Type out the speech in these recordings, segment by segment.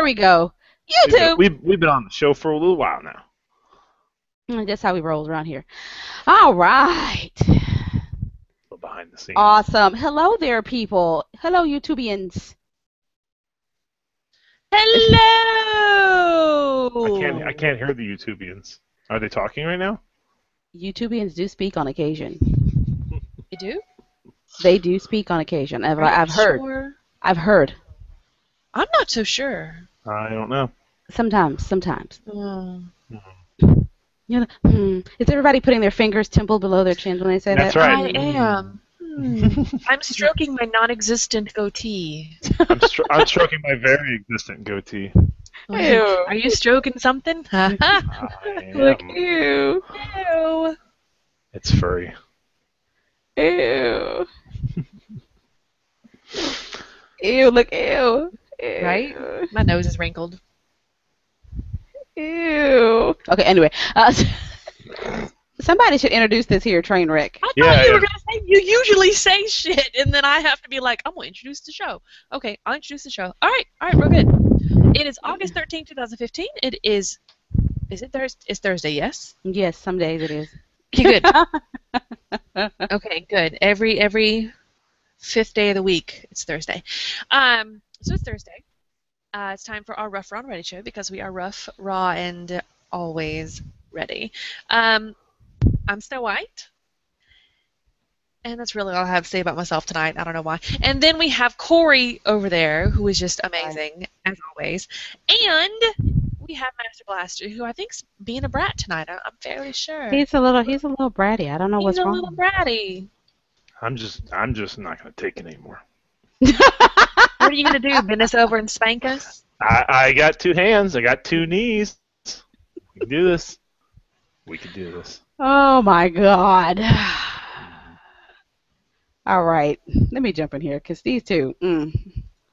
we go. YouTube. We've been on the show for a little while now. That's how we roll around here. All right. Behind the scenes. Awesome. Hello there, people. Hello, YouTubians. Hello. I can't hear the YouTubians. Are they talking right now? YouTubians do speak on occasion. You do? They do speak on occasion. I've heard. Sure? I've heard. I'm not so sure. I don't know. Sometimes. Mm. You know, is everybody putting their fingers temple below their chins when they say That's that? right. I am. I'm stroking my non-existent goatee. I'm stroking my very existent goatee. Ew. Are you stroking something? I Look, am. ew. Ew. It's furry. Ew. Ew, look, ew. Ew. Right? My nose is wrinkled. Ew. Okay, anyway. Somebody should introduce this here train wreck. I thought you were going to say, you usually say shit, and then I have to be like, I'm going to introduce the show. Okay, I'll introduce the show. All right, we're good. It is August 13, 2015. It is it Thursday? It's Thursday, yes? Yes, some days it is. Okay, good. Okay, good. Every fifth day of the week, it's Thursday. So it's Thursday. It's time for our Rough, Raw, and Ready show because we are rough, raw, and always ready. I'm Snow White, and that's really all I have to say about myself tonight. I don't know why. And then we have Corey over there, who is just amazing, as always. And we have Master Blaster, who I think's being a brat tonight. I'm fairly sure. He's a little bratty. I don't know what's wrong. He's a little bratty. I'm just not going to take it anymore. What are you going to do, bend us over and spank us? I got two hands. I got two knees. We can do this. We can do this. Oh my God. All right, let me jump in here because these two,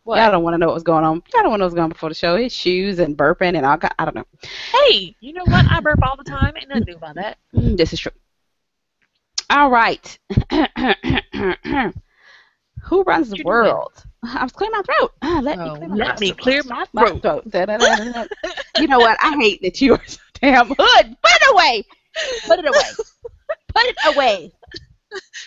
What? y'all don't want to know what was going on. Y'all don't want to know what was going on before the show. His shoes and burping and all. I don't know. Hey, you know what? I burp all the time. Ain't nothing new about that. This is true. All right. Who runs the world? I was clearing my throat. Let me clear my throat. You know what? I hate that you are so damn hood. Put it away. Put it away. Put it away.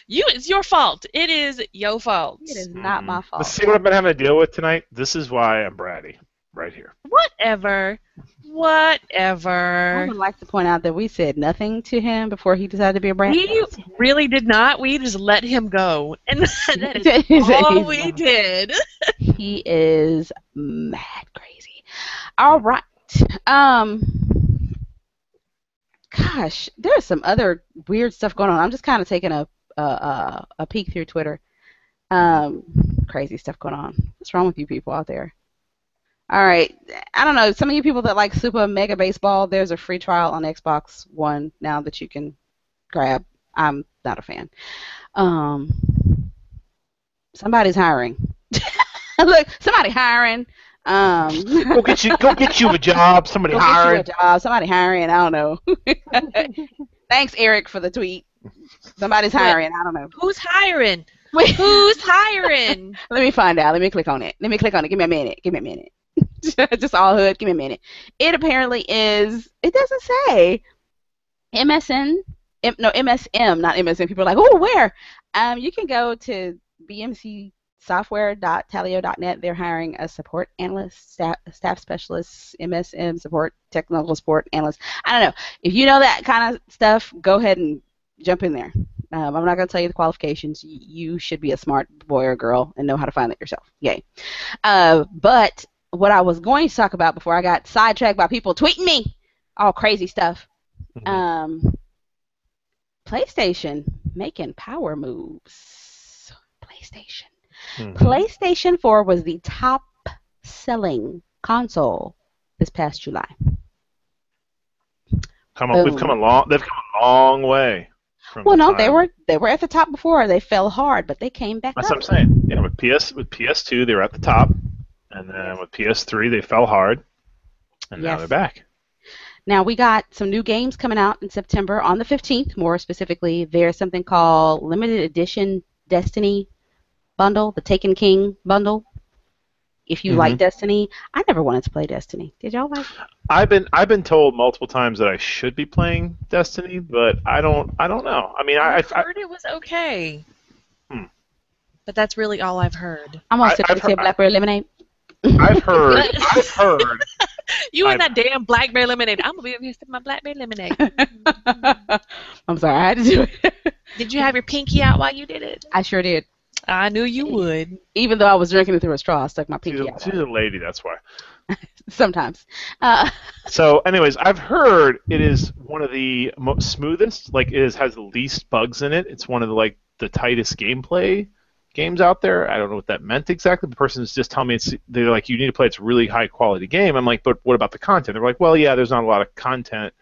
It's your fault. It is your fault. It is not my fault. Let's see what I've been having to deal with tonight. This is why I'm bratty. Right here. Whatever. I Whatever. would like to point out that we said nothing to him before he decided to be a brat. We really did not. We just let him go. And that is He's all we did. He is mad crazy. All right. Gosh, there's some other weird stuff going on. I'm just kind of taking a peek through Twitter. Crazy stuff going on. What's wrong with you people out there? All right. I don't know. Some of you people that like Super Mega Baseball, there's a free trial on Xbox One now that you can grab. I'm not a fan. Somebody's hiring. Look, somebody hiring. Go get you a job. Somebody Go hiring. get you a job. Somebody hiring. I don't know. Thanks, Eric, for the tweet. Somebody's hiring. I don't know. Who's hiring? Wait. Who's hiring? Let me find out. Let me click on it. Give me a minute. Just all hood. Give me a minute. It apparently is. It doesn't say. MSM, not MSN. People are like, oh, where? You can go to bmcsoftware.talio.net. They're hiring a support analyst, staff specialist, MSM support, technical support analyst. I don't know. If you know that kind of stuff, go ahead and jump in there. I'm not going to tell you the qualifications. You should be a smart boy or girl and know how to find it yourself. Yay. But what I was going to talk about before I got sidetracked by people tweeting me all crazy stuff, PlayStation making power moves. PlayStation 4 was the top-selling console this past July. They've come a long way. Well, no, they were at the top before. They fell hard, but they came back up. That's what I'm saying. Yeah, with PS2 they were at the top, and then with PS3 they fell hard, and now they're back. Now we got some new games coming out in September on the 15th. More specifically, there's something called Limited Edition Destiny Bundle, the Taken King Bundle. if you like Destiny. I never wanted to play Destiny. Did y'all like it? I've been told multiple times that I should be playing Destiny, but I don't know. I mean, I've heard it was okay. But that's really all I've heard. I'm gonna sit and Blackberry Lemonade. I've heard. You and that damn Blackberry Lemonade. I'm gonna be over here sipping my Blackberry Lemonade. I'm sorry, I had to do it. Did you have your pinky out while you did it? I sure did. I knew you would. Even though I was drinking it through a straw, I stuck my pinky out. She's a lady, that's why. Sometimes. So, anyways, I've heard it is one of the most smoothest. Like, has the least bugs in it. It's one of the tightest gameplay games out there. I don't know what that meant exactly. The person is just telling me they're like, you need to play. It's a really high quality game. I'm like, but what about the content? They're like, well, yeah, there's not a lot of content.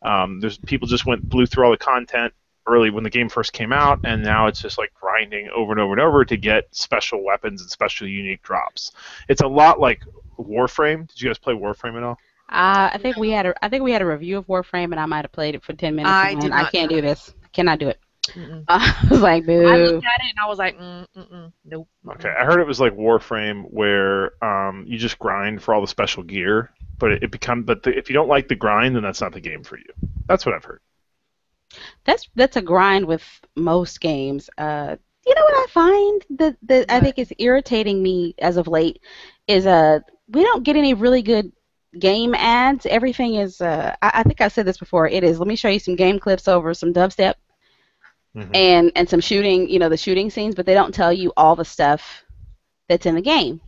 There's people just blew through all the content early when the game first came out, and now it's just like grinding over and over and over to get special weapons and special unique drops. It's a lot like Warframe. Did you guys play Warframe at all? I think we had a review of Warframe, and I might have played it for 10 minutes. I can't do this. Cannot do it. I was like, boo. I looked at it and I was like, nope. Okay, I heard it was like Warframe where you just grind for all the special gear, but if you don't like the grind, then that's not the game for you. That's what I've heard. That's a grind with most games. You know what I find that I think is irritating me as of late is we don't get any really good game ads. Everything is I think I said this before. It is, let me show you some game clips over some dubstep. And some shooting, the shooting scenes, but they don't tell you all the stuff that's in the game.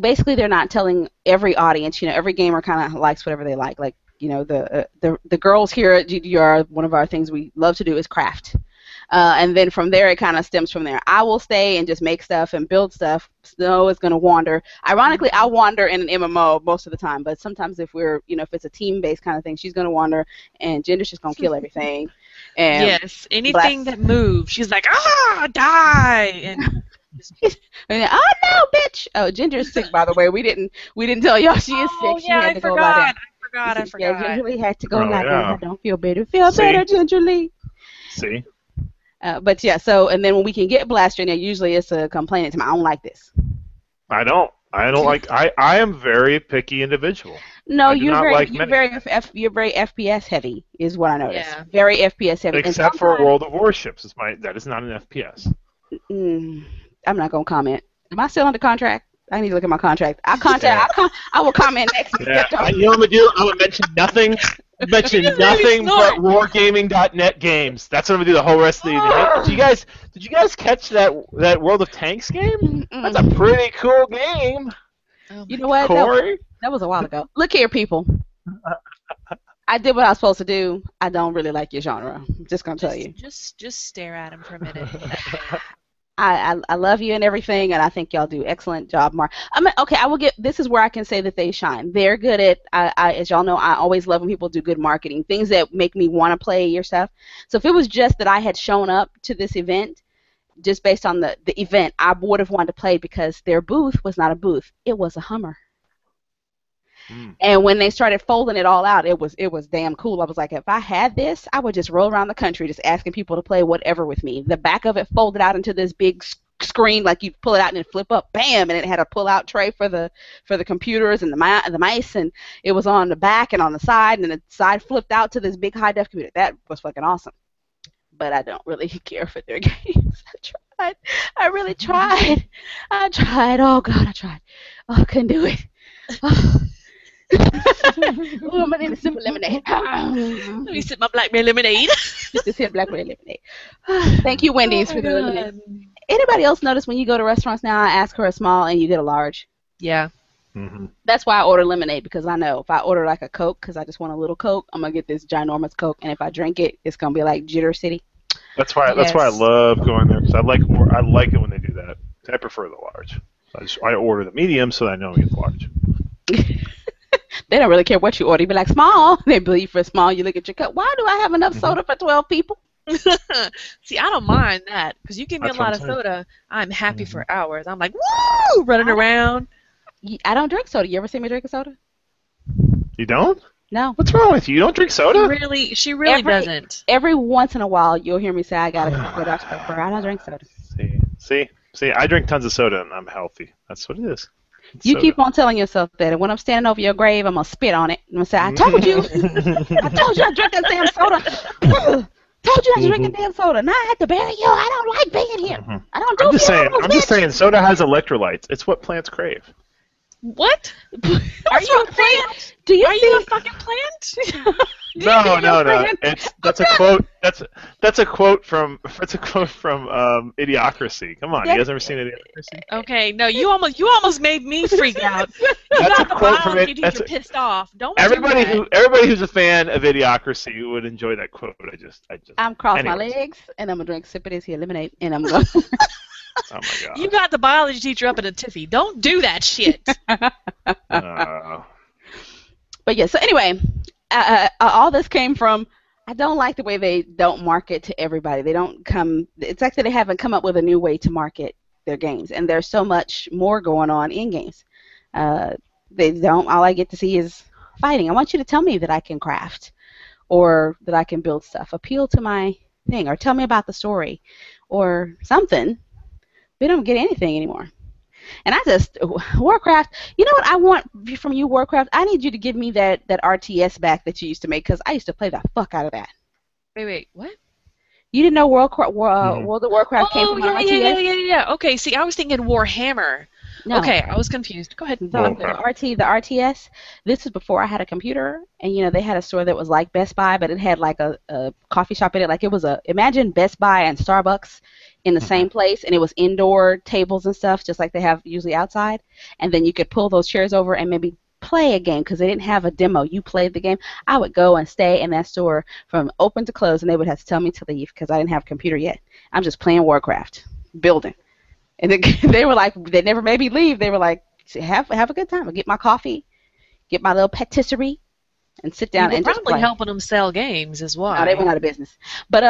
Basically, they're not telling every audience. Every gamer kind of likes whatever they like. Like, the girls here at GDR, one of our things we love to do is craft. And then from there, it kind of stems from there. I will stay and just make stuff and build stuff. Snow is going to wander. Ironically, I wander in an MMO most of the time, but sometimes if if it's a team-based kind of thing, she's going to wander, and Ginger's just going to kill everything. And yes, anything that moves, she's like, die! And oh no, bitch! Oh, Ginger's sick, by the way. We didn't tell y'all she is sick. She had to go lie down. I forgot. Yeah, Gingerly had to go lie down. I don't feel better. Better, Gingerly. See. But yeah, so and then when we can get Blaster in there, usually it's a complaint to me. I don't like this. I don't like. I am very picky individual. No, you're very FPS heavy, is what I noticed. Yeah. Very FPS heavy. Except for World of Warships, that is not an FPS. I'm not gonna comment. Am I still under contract? I need to look at my contract. I will comment next. Yeah. You know what I'm gonna do? I'm gonna mention nothing. Mention nothing but wargaming.net games. That's what I'm gonna do the whole rest of the evening. Did you guys catch that World of Tanks game? That's a pretty cool game. You know what? Corey? That was a while ago. Look here, people. I did what I was supposed to do. I don't really like your genre. I'm just gonna tell you. Just stare at him for a minute. I love you and everything, and I think y'all do excellent job, Mark. Okay, I will get. This is where I can say that they shine. They're good at. As y'all know, I always love when people do good marketing, things that make me want to play your stuff. So if it was just that I had shown up to this event, just based on the event, I would have wanted to play because their booth was not a booth; it was a Hummer. And when they started folding it all out, it was damn cool. I was like, if I had this, I would just roll around the country just asking people to play whatever with me. The back of it folded out into this big screen, like you pull it out and it flip up, bam, and it had a pull-out tray for the computers and the mice, and it was on the back and on the side, and the side flipped out to this big high-def computer. That was fucking awesome. But I don't really care for their games. I really tried. I tried. Oh, God, I tried. Oh, I couldn't do it. Oh. I'm gonna need a sip of lemonade. Let me sip my blackberry lemonade. Just to sip blackberry lemonade. Thank you, Wendy's, for the lemonade. Anybody else notice when you go to restaurants now, I ask for a small and you get a large? Yeah. That's why I order lemonade, because I know if I order like a Coke, because I just want a little Coke, I'm gonna get this ginormous Coke, and if I drink it, it's gonna be like Jitter City. That's why I love going there, because I like it when they do that. I prefer the large. I order the medium so that I know I get the large. They don't really care what you order. You be like, small. They bill you for small. You look at your cup. Why do I have enough soda for 12 people? See, I don't mind that, because you give me a lot of soda, I'm happy for hours. I'm like, woo, running around. I don't drink soda. You ever see me drink a soda? You don't? No. What's wrong with you? You don't drink soda? She really doesn't. Every once in a while, you'll hear me say, I got a Dr. Pepper. I don't drink soda. See, I drink tons of soda, and I'm healthy. That's what it is. You Soda. keep on telling yourself that, and when I'm standing over your grave, I'm gonna spit on it. I'm gonna say, "I told you, I told you not to drink that damn soda. Told you not to drink that damn soda. Now I have to bury you. I don't like being here. I don't do funerals, I'm just bitch." saying, soda has electrolytes. It's what plants crave. What? Are What's you wrong, a plant? Do you Are see? you a fucking plant? No. plant? That's a quote. That's a quote from Idiocracy. Come on, you guys ever seen Idiocracy? Okay, no, you almost made me freak out. You That's got a the quote from biology it. teacher pissed off. Don't Everybody do that. everybody who's a fan of Idiocracy would enjoy that quote. I just. I'm cross my Anyways. legs, and I'm gonna drink sip of this here lemonade, and I'm gonna. Oh my god. You got the biology teacher up in a tiffy. Don't do that shit. But yeah. So anyway, all this came from. I don't like the way they don't market to everybody. They don't come. It's like that they haven't come up with a new way to market their games, and there's so much more going on in games. They don't. All I get to see is fighting. I want you to tell me that I can craft, or that I can build stuff. Appeal to my thing, or tell me about the story, or something. We don't get anything anymore. And I just, Warcraft, you know what I want from you, Warcraft? I need you to give me that RTS back that you used to make, because I used to play the fuck out of that. Wait, what? You didn't know World of Warcraft came from an RTS? Yeah. Okay, see, I was thinking Warhammer. No. Okay, I was confused. Go ahead. The RTS, this was before I had a computer, and they had a store that was like Best Buy, but it had like a coffee shop in it. Like it was imagine Best Buy and Starbucks in the same place, and it was indoor tables and stuff, just like they have usually outside. And then you could pull those chairs over and maybe play a game, because they didn't have a demo. You played the game. I would go and stay in that store from open to close, and they would have to tell me to leave because I didn't have a computer yet. I'm just playing Warcraft, building. And they were like, they never made me leave. They were like, have a good time. I'll get my coffee, get my little patisserie, and sit down and just probably play. helping them sell games as well. No, they went out of business. But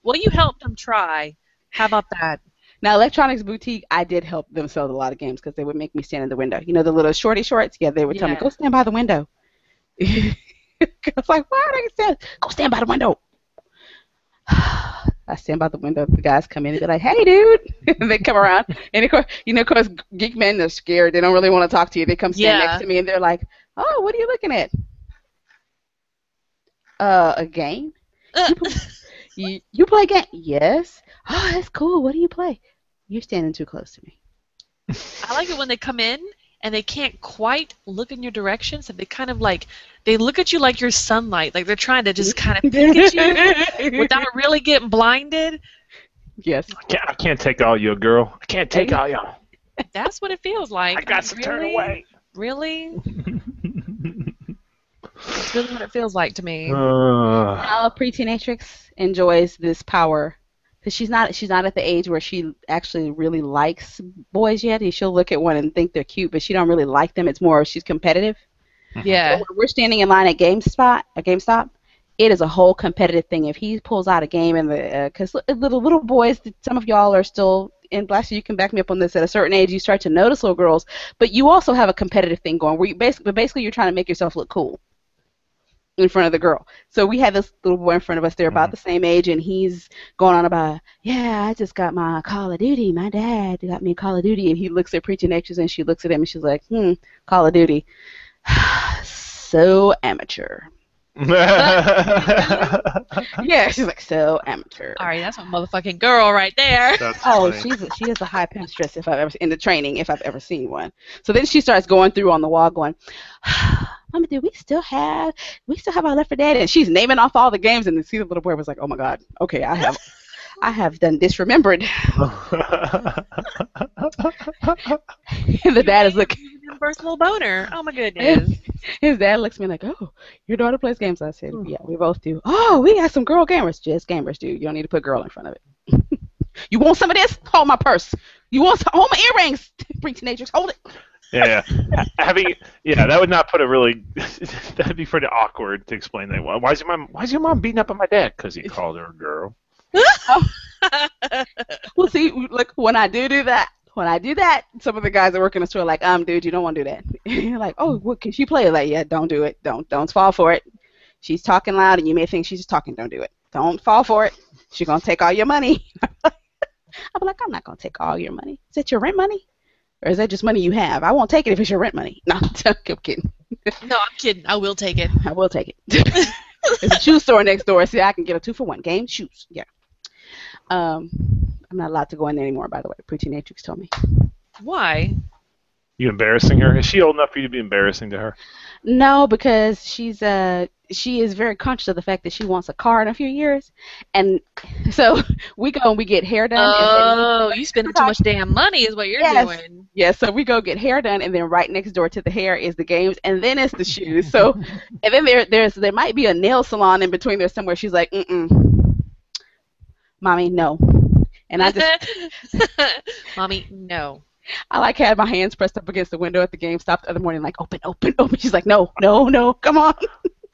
well, you helped them try. How about that? Now, Electronics Boutique, I did help them sell a lot of games because they would make me stand in the window. You know, the little shorty shorts? Yeah, they would tell me, go stand by the window. I was like, why are they stand? Go stand by the window. I stand by the window. The guys come in and they're like, hey, dude. And they come around. And, of course, geek men, they're scared. They don't really want to talk to you. They come stand next to me and they're like, oh, what are you looking at? A game? You play game? Yes. Oh, that's cool. What do you play? You're standing too close to me. I like it when they come in and they can't quite look in your direction, so they kind of they look at you like you're sunlight, like they're trying to just kind of peek at you without really getting blinded. Yes. I can't take all you, girl. I can't take all y'all. That's what it feels like. I got to turn away. Really? That's really what it feels like to me. Now, pre-teenatrix enjoys this power. Because she's not at the age where she actually really likes boys yet. She'll look at one and think they're cute, but she don't really like them. It's more she's competitive. Yeah. So when we're standing in line at GameStop, it is a whole competitive thing. If he pulls out a game and because little boys, some of y'all are still in Blaster, you can back me up on this. At a certain age, you start to notice little girls, but you also have a competitive thing going where you basically you're trying to make yourself look cool in front of the girl. So we had this little boy in front of us. They're about the same age, and he's going on about, yeah, I just got my Call of Duty. My dad got me Call of Duty. And he looks at Preaching Extras, and she looks at him, and she's like, Call of Duty. So amateur. Yeah, she's like, so amateur. All right, that's a motherfucking girl right there. She is a high pinstress in the training if I've ever seen one. So then she starts going through on the wall going, Mama, do we still have our Left 4 Dead? And she's naming off all the games, and the little boy was like, oh my God, okay, I have done disremembered. And the dad is looking. First little boner. Oh my goodness. His dad looks at me like, oh, your daughter plays games. I said, yeah, we both do. Oh, we got some girl gamers. Just gamers, dude. You don't need to put girl in front of it. You want some of this? Hold my purse. You want some? Hold my earrings. Bring teenagers. Hold it. Yeah. That would not put a really. That'd be pretty awkward to explain that. Why's your mom beating up on my dad? Because he called her a girl. Well, see, look, when I do that, some of the guys that work in the store are like, dude, you don't want to do that. You're like, oh, what can she play? Like, yeah, don't do it. Don't fall for it. She's talking loud, and you may think she's just talking. Don't do it. Don't fall for it. She's gonna take all your money. I'm like, I'm not gonna take all your money. Is that your rent money? Or is that just money you have? I won't take it if it's your rent money. No, I'm kidding. No, I'm kidding. I will take it. I will take it. There's a shoe store next door. See, I can get a 2-for-1. Game, shoes. Yeah. I'm not allowed to go in there anymore, by the way. Preteenatrix told me. Why? You embarrassing her? Is she old enough for you to be embarrassing to her? No, because she is very conscious of the fact that she wants a car in a few years, and so we go and we get hair done. Oh, you spending too much damn money is what you're doing. Yeah, so we go get hair done, and then right next door to the hair is the games, and then it's the shoes. So, and then there might be a nail salon in between there somewhere. She's like, Mommy, no, and I just, Mommy, no. I like had my hands pressed up against the window at the GameStop the other morning, like open, open, open. She's like, no, no, no, come on.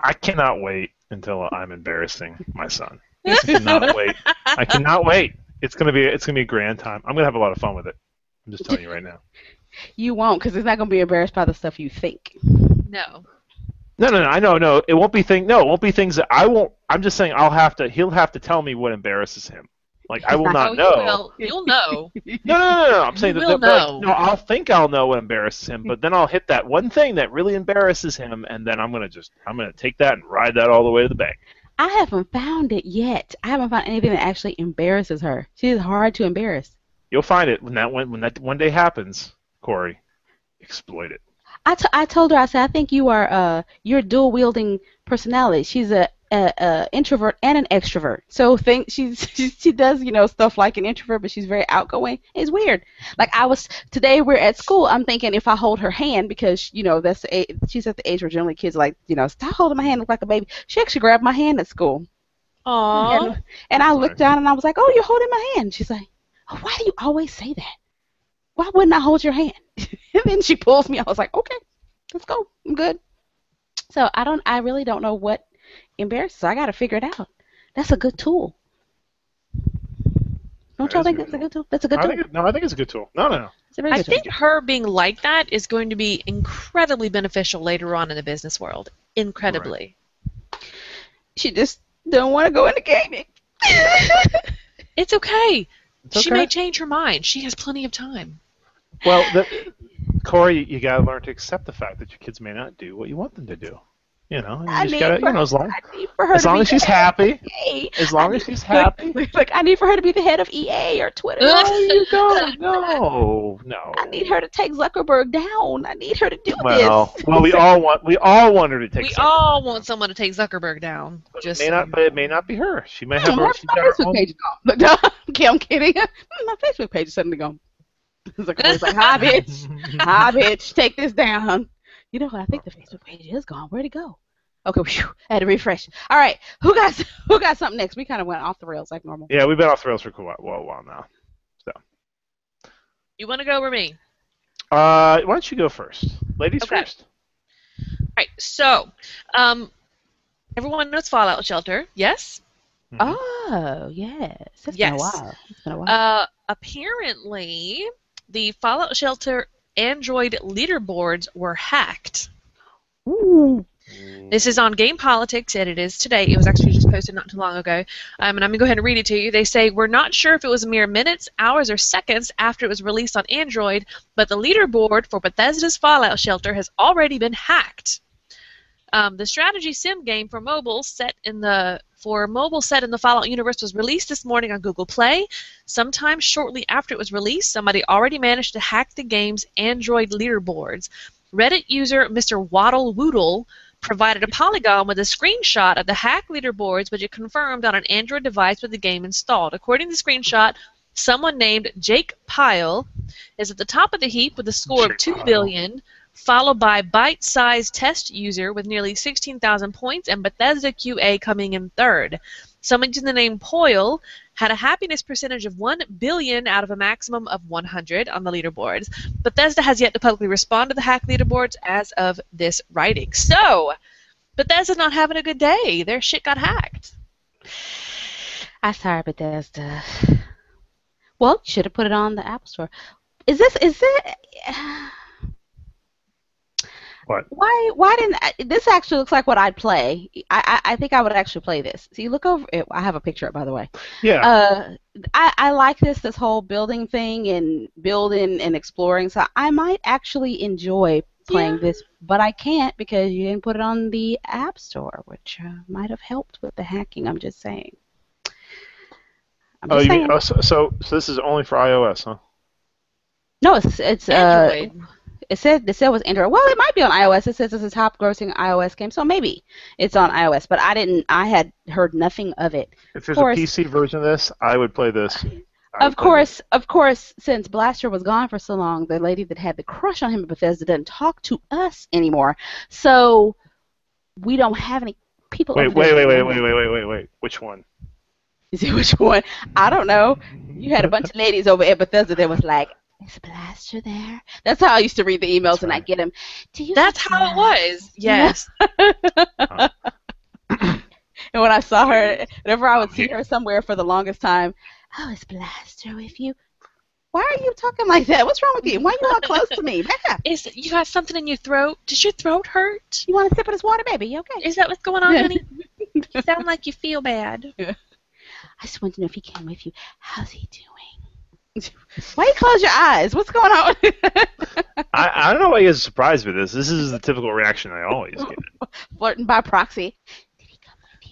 I cannot wait until I'm embarrassing my son. I cannot wait. I cannot wait. It's gonna be a grand time. I'm gonna have a lot of fun with it. I'm just telling you right now. You won't, because it's not gonna be embarrassed by the stuff you think. No. No. I know. No, it won't be it won't be things that I won't. I'm just saying he'll have to tell me what embarrasses him. Like I will not know. You'll know. No. I'm saying will know. No, I'll think I'll know what embarrasses him, but then I'll hit that one thing that really embarrasses him, and then I'm gonna take that and ride that all the way to the bank. I haven't found it yet. I haven't found anything that actually embarrasses her. She is hard to embarrass. You'll find it when that one day happens, Corey. Exploit it. I told her, I said, I think you're dual wielding personality. She's a introvert and an extrovert. So she does stuff like an introvert, but she's very outgoing. It's weird. Like today we're at school. I'm thinking if I hold her hand, because she's at the age where generally kids are like, stop holding my hand, look like a baby. She actually grabbed my hand at school. Aww. And I looked down and I was like, oh, you're holding my hand. She's like, oh, why do you always say that? Why wouldn't I hold your hand? And then she pulls me. I was like, okay, let's go. I'm good. So I really don't know what embarrasses her. I got to figure it out. That's a good tool. Don't y'all think that's a good tool? That's a good tool. I think it's a good tool. No. I think her being like that is going to be incredibly beneficial later on in the business world. Incredibly. Right. She just don't want to go into gaming. It's okay. It's okay. She may change her mind. She has plenty of time. Well, Corey, you got to learn to accept the fact that your kids may not do what you want them to do. You just got to, as long as she's happy. As long as she's happy. Like, I need for her to be the head of EA or Twitter. No, you don't. No. I need her to take Zuckerberg down. I need her to do this. Well, we all want her to take. We all want someone to take Zuckerberg down. But it may not be her. She may have my Facebook page is gone. Okay, I'm kidding. My Facebook page is suddenly gone. Zuckerberg's like, hi, bitch, take this down. You know what? I think the Facebook page is gone. Where'd it go? Okay, I had to refresh. All right, who got something next? We kind of went off the rails like normal. Yeah, we've been off the rails for a while now. So. You want to go or me? Why don't you go first? Ladies first. All right, so everyone knows Fallout Shelter, yes? Mm-hmm. Oh, yes. It's been a while. Apparently, the Fallout Shelter Android leaderboards were hacked. Ooh. This is on Game Politics, and it is today. It was actually just posted not too long ago. And I'm going to go ahead and read it to you. They say, we're not sure if it was mere minutes, hours, or seconds after it was released on Android, but the leaderboard for Bethesda's Fallout Shelter has already been hacked. The strategy sim game for mobile set in the Fallout universe was released this morning on Google Play. Sometime shortly after it was released, somebody already managed to hack the game's Android leaderboards. Reddit user Mr. Waddle Woodle provided a polygon with a screenshot of the hack leaderboards, which it confirmed on an Android device with the game installed. According to the screenshot, someone named Jake Pyle is at the top of the heap with a score of 2 billion, followed by bite-sized test user with nearly 16,000 points, and Bethesda QA coming in third. Someone using the name Poyle had a happiness percentage of 1 billion out of a maximum of 100 on the leaderboards. Bethesda has yet to publicly respond to the hack leaderboards as of this writing. So, Bethesda's not having a good day. Their shit got hacked. I'm sorry, Bethesda. Well, you should have put it on the Apple Store. Is it... What? Why didn't this actually looks like what I'd play? I think I would actually play this. So you look over. I have a picture up, by the way. Yeah. I like this whole building thing and building and exploring. So I might actually enjoy Yeah. playing this, but I can't because you didn't put it on the App Store, which might have helped with the hacking. I'm just saying. I'm Oh, just you mean saying. so this is only for iOS, huh? No, it's Android. it said it was Android. Well, it might be on iOS. It says it's a top grossing iOS game, so maybe it's on iOS. But I had heard nothing of it. If Of there's a course, PC version of this, I would play this. I would play this. Of course, since Blaster was gone for so long, the lady that had the crush on him at Bethesda doesn't talk to us anymore. So we don't have any people over there. Wait. Which one? You see which one? I don't know. You had a bunch of ladies over at Bethesda that was like, "Is Blaster there?" That's how I used to read the emails, That's and I right. get them. Do you? That's have how it Blast?" was. Yes. Huh. And when I saw her, whenever I would I'm see here. her somewhere for the longest time, "Oh, is Blaster with you? Why are you talking like that? What's wrong with you? Why are you all close to me? Back up. Is you got something in your throat? Does your throat hurt? You want to sip of this water, baby? You okay?" Is that what's going on, honey? You sound like you feel bad. I just want to know if he came with you. How's he doing? Why you close your eyes? What's going on? I don't know why you guys are surprised with this. This is the typical reaction I always get. Flirting by proxy. Did he come with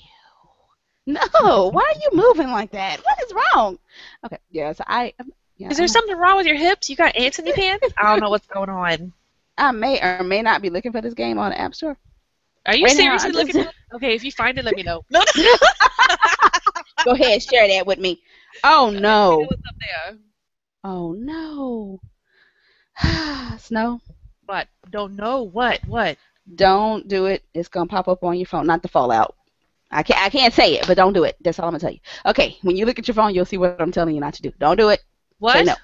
you? No. Why are you moving like that? What is wrong? Okay. Yeah. So yeah, Is there something wrong with your hips? You got ants in your pants? I don't know what's going on. I may or may not be looking for this game on the App Store. Are you Right now, seriously I looking just- for it? Okay, if you find it, let me know. No, Go ahead, share that with me. Oh Let me no. know what's up there. Oh no. Snow. What? Don't know what? What? Don't do it. It's gonna pop up on your phone. Not the Fallout. I can't say it, but don't do it. That's all I'm gonna tell you. Okay, when you look at your phone, you'll see what I'm telling you not to do. Don't do it. What? Say no.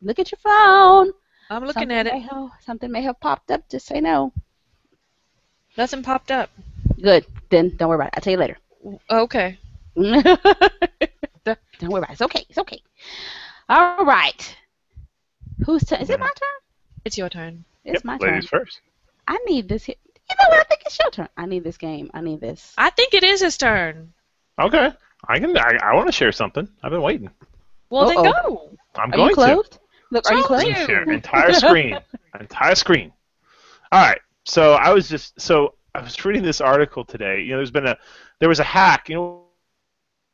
Look at your phone. I'm looking at it. Something may have popped up. Just say no. Nothing popped up. Good. Then don't worry about it. I'll tell you later. Okay. Don't worry about it. It's okay. It's okay. All right. Is it my turn? It's your turn. It's my turn. Ladies first. I need this. You know what? I think it's your turn. I need this game. I need this. I think it is his turn. Okay. I want to share something. I've been waiting. Well, then Uh-oh. go. I'm Are going you closed? Look, are you Told closed? you. Share entire screen. Entire screen. All right. So I was reading this article today. You know, there was a hack. You know,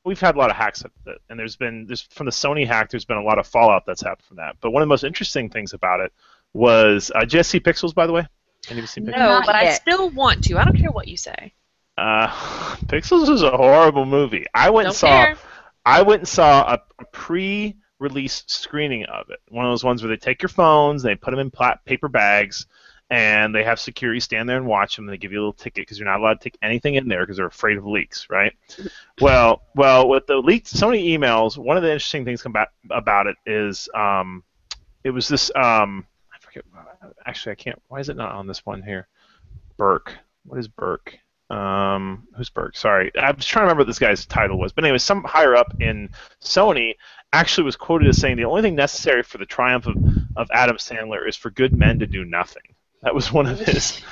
we've had a lot of hacks, and there's from the Sony hack. There's been a lot of fallout that's happened from that. But one of the most interesting things about it was, did you guys see Pixels, by the way? Any of you seen Pixels? No, Not but I yet. still want to. I don't care what you say. Pixels is a horrible movie. I went and saw a pre-release screening of it. One of those ones where they take your phones, they put them in paper bags, and they have security stand there and watch them. And they give you a little ticket because you're not allowed to take anything in there because they're afraid of leaks, right? Well, with the leaked Sony emails, one of the interesting things about it is it was this. I forget. Actually, I can't. Why is it not on this one here? Burke. What is Burke? Who's Burke? Sorry, I was trying to remember what this guy's title was. But anyway, some higher up in Sony actually was quoted as saying the only thing necessary for the triumph of Adam Sandler is for good men to do nothing. That was one of his.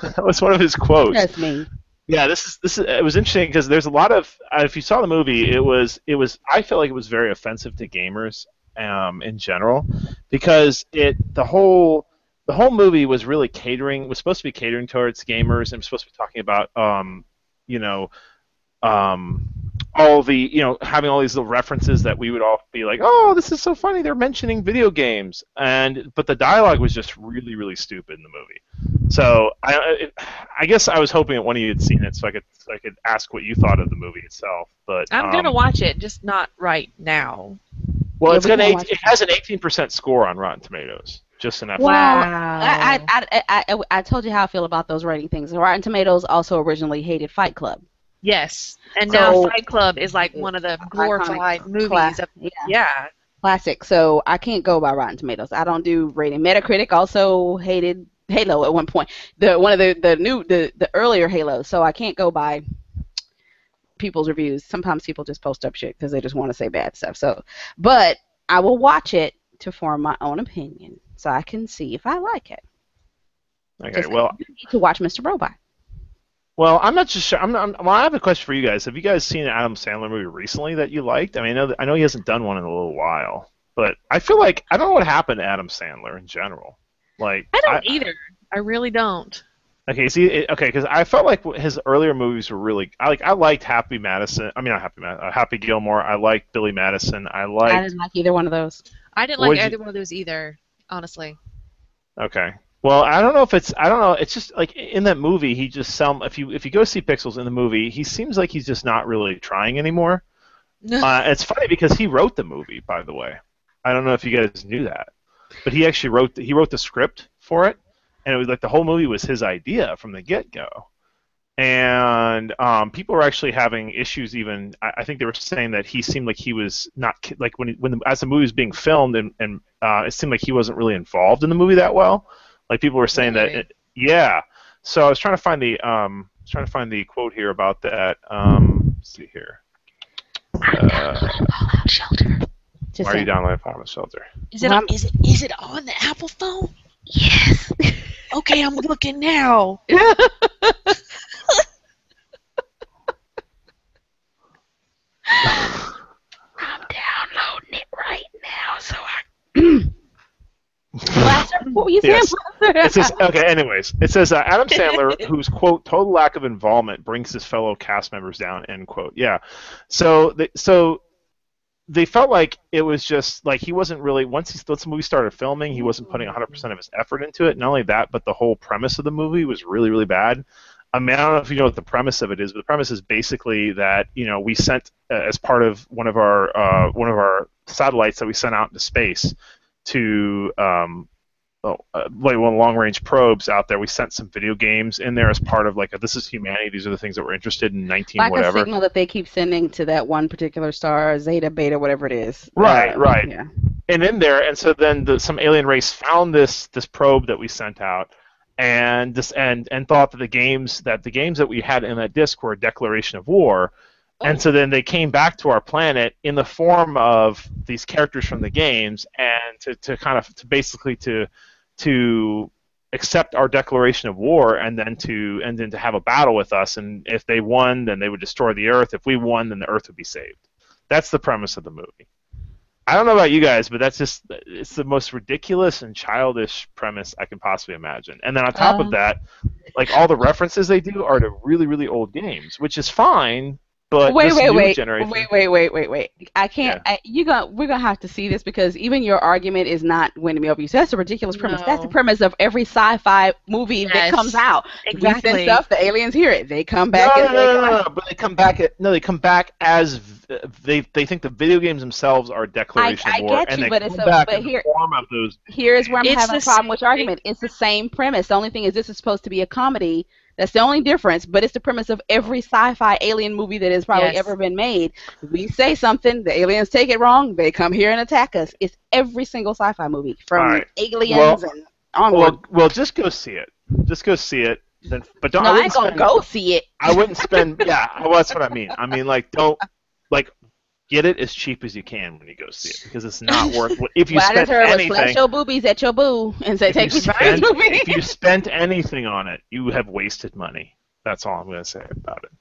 That was one of his quotes. That's me. Yeah, this is. It was interesting because there's a lot of. If you saw the movie, it was. I felt like it was very offensive to gamers, in general, because the whole movie was really was supposed to be catering towards gamers and was supposed to be talking about, you know, all the, having all these little references that we would all be like, oh, this is so funny, they're mentioning video games, but the dialogue was just really, really stupid in the movie. So I guess I was hoping that one of you had seen it, so I could ask what you thought of the movie itself. But I'm gonna watch it, just not right now. well, Yeah, it has an 18% score on Rotten Tomatoes. Just an FYI. Well, Wow. I told you how I feel about those rating things. Rotten Tomatoes also originally hated Fight Club. Yes, and So- now Fight Club is like one of the glorified Iconic movies. Yeah. Classic. So I can't go by Rotten Tomatoes. I don't do rating. Metacritic also hated Halo at one point. One of the earlier Halos. So I can't go by people's reviews. Sometimes people just post up shit because they just want to say bad stuff. So, but I will watch it to form my own opinion, so I can see if I like it. Okay, Just well, like you need to watch Mr. Robot. Well, I'm not just sure. Well, I have a question for you guys. Have you guys seen an Adam Sandler movie recently that you liked? I mean, I know he hasn't done one in a little while, but I feel like I don't know what happened to Adam Sandler in general. Like, I don't either. I really don't. okay, see, okay, because I felt like his earlier movies were really. I liked Happy Madison. I mean, not Happy Madison. Happy Gilmore. I liked Billy Madison. I I liked. didn't like either one of those. I didn't like either one of those either, honestly. Okay. Well, I don't know if it's. I don't know. It's just like in that movie, he just if you go see Pixels in the movie, he seems like he's just not really trying anymore. It's funny because he wrote the movie, by the way. I don't know if you guys knew that, but he actually wrote the script for it, and it was like the whole movie was his idea from the get-go. And people were actually having issues. Even I think they were saying that he seemed like he was not like as the movie was being filmed, and it seemed like he wasn't really involved in the movie that well. Like people were saying that, yeah. So I was trying to find the quote here about that. Let's see here. Fallout Shelter. Why are you downloading Fallout Shelter? Is it on the Apple phone? Yes. Okay, I'm looking now. I'm downloading it right now, so I. Blaster, what were you saying? Yes. It says, okay, anyways. It says, Adam Sandler, whose, quote, total lack of involvement brings his fellow cast members down, end quote. Yeah. So they felt like it was just, like, he wasn't really, once the movie started filming, he wasn't putting 100% of his effort into it. Not only that, but the whole premise of the movie was really, really bad. I mean, I don't know if you know what the premise of it is, but the premise is basically that, we sent, as part of one of our satellites that we sent out into space, to like one long-range probes out there. We sent some video games in there as part of like this is humanity. These are the things that we're interested in. 19 like whatever. A signal that they keep sending to that one particular star, Zeta, Beta, whatever it is. Right. Yeah. And in there, and so then some alien race found this probe that we sent out, and thought that the games that we had in that disk were a declaration of war. And so then they came back to our planet in the form of these characters from the games, and to basically accept our declaration of war, and then to have a battle with us. And if they won, then they would destroy the Earth. If we won, then the Earth would be saved. That's the premise of the movie. I don't know about you guys, but it's the most ridiculous and childish premise I can possibly imagine. And then on top of that, like all the references they do are to really, really old games, which is fine. But wait. Generation... Wait. I can't. Yeah. We're gonna have to see this because even your argument is not winning me over. You said that's a ridiculous premise. No. That's the premise of every sci-fi movie that comes out. Exactly. We send stuff. The aliens hear it. They come back. No. But they come back as they think the video games themselves are a declaration of war. I get you, but here's where I'm having a problem with your argument. It's the same premise. The only thing is this is supposed to be a comedy. That's the only difference, but it's the premise of every sci-fi alien movie that has probably ever been made. We say something, the aliens take it wrong, they come here and attack us. It's every single sci-fi movie, from Aliens and onward. Well, just go see it. Just go see it. But don't. No, I ain't gonna go see it. I wouldn't spend. Yeah, well, that's what I mean. I mean, like, don't get it as cheap as you can when you go see it because it's not worth. If you spend anything, flash your boobies at your boo and say, "Take me to this movie." If you spent anything on it, you have wasted money. That's all I'm going to say about it.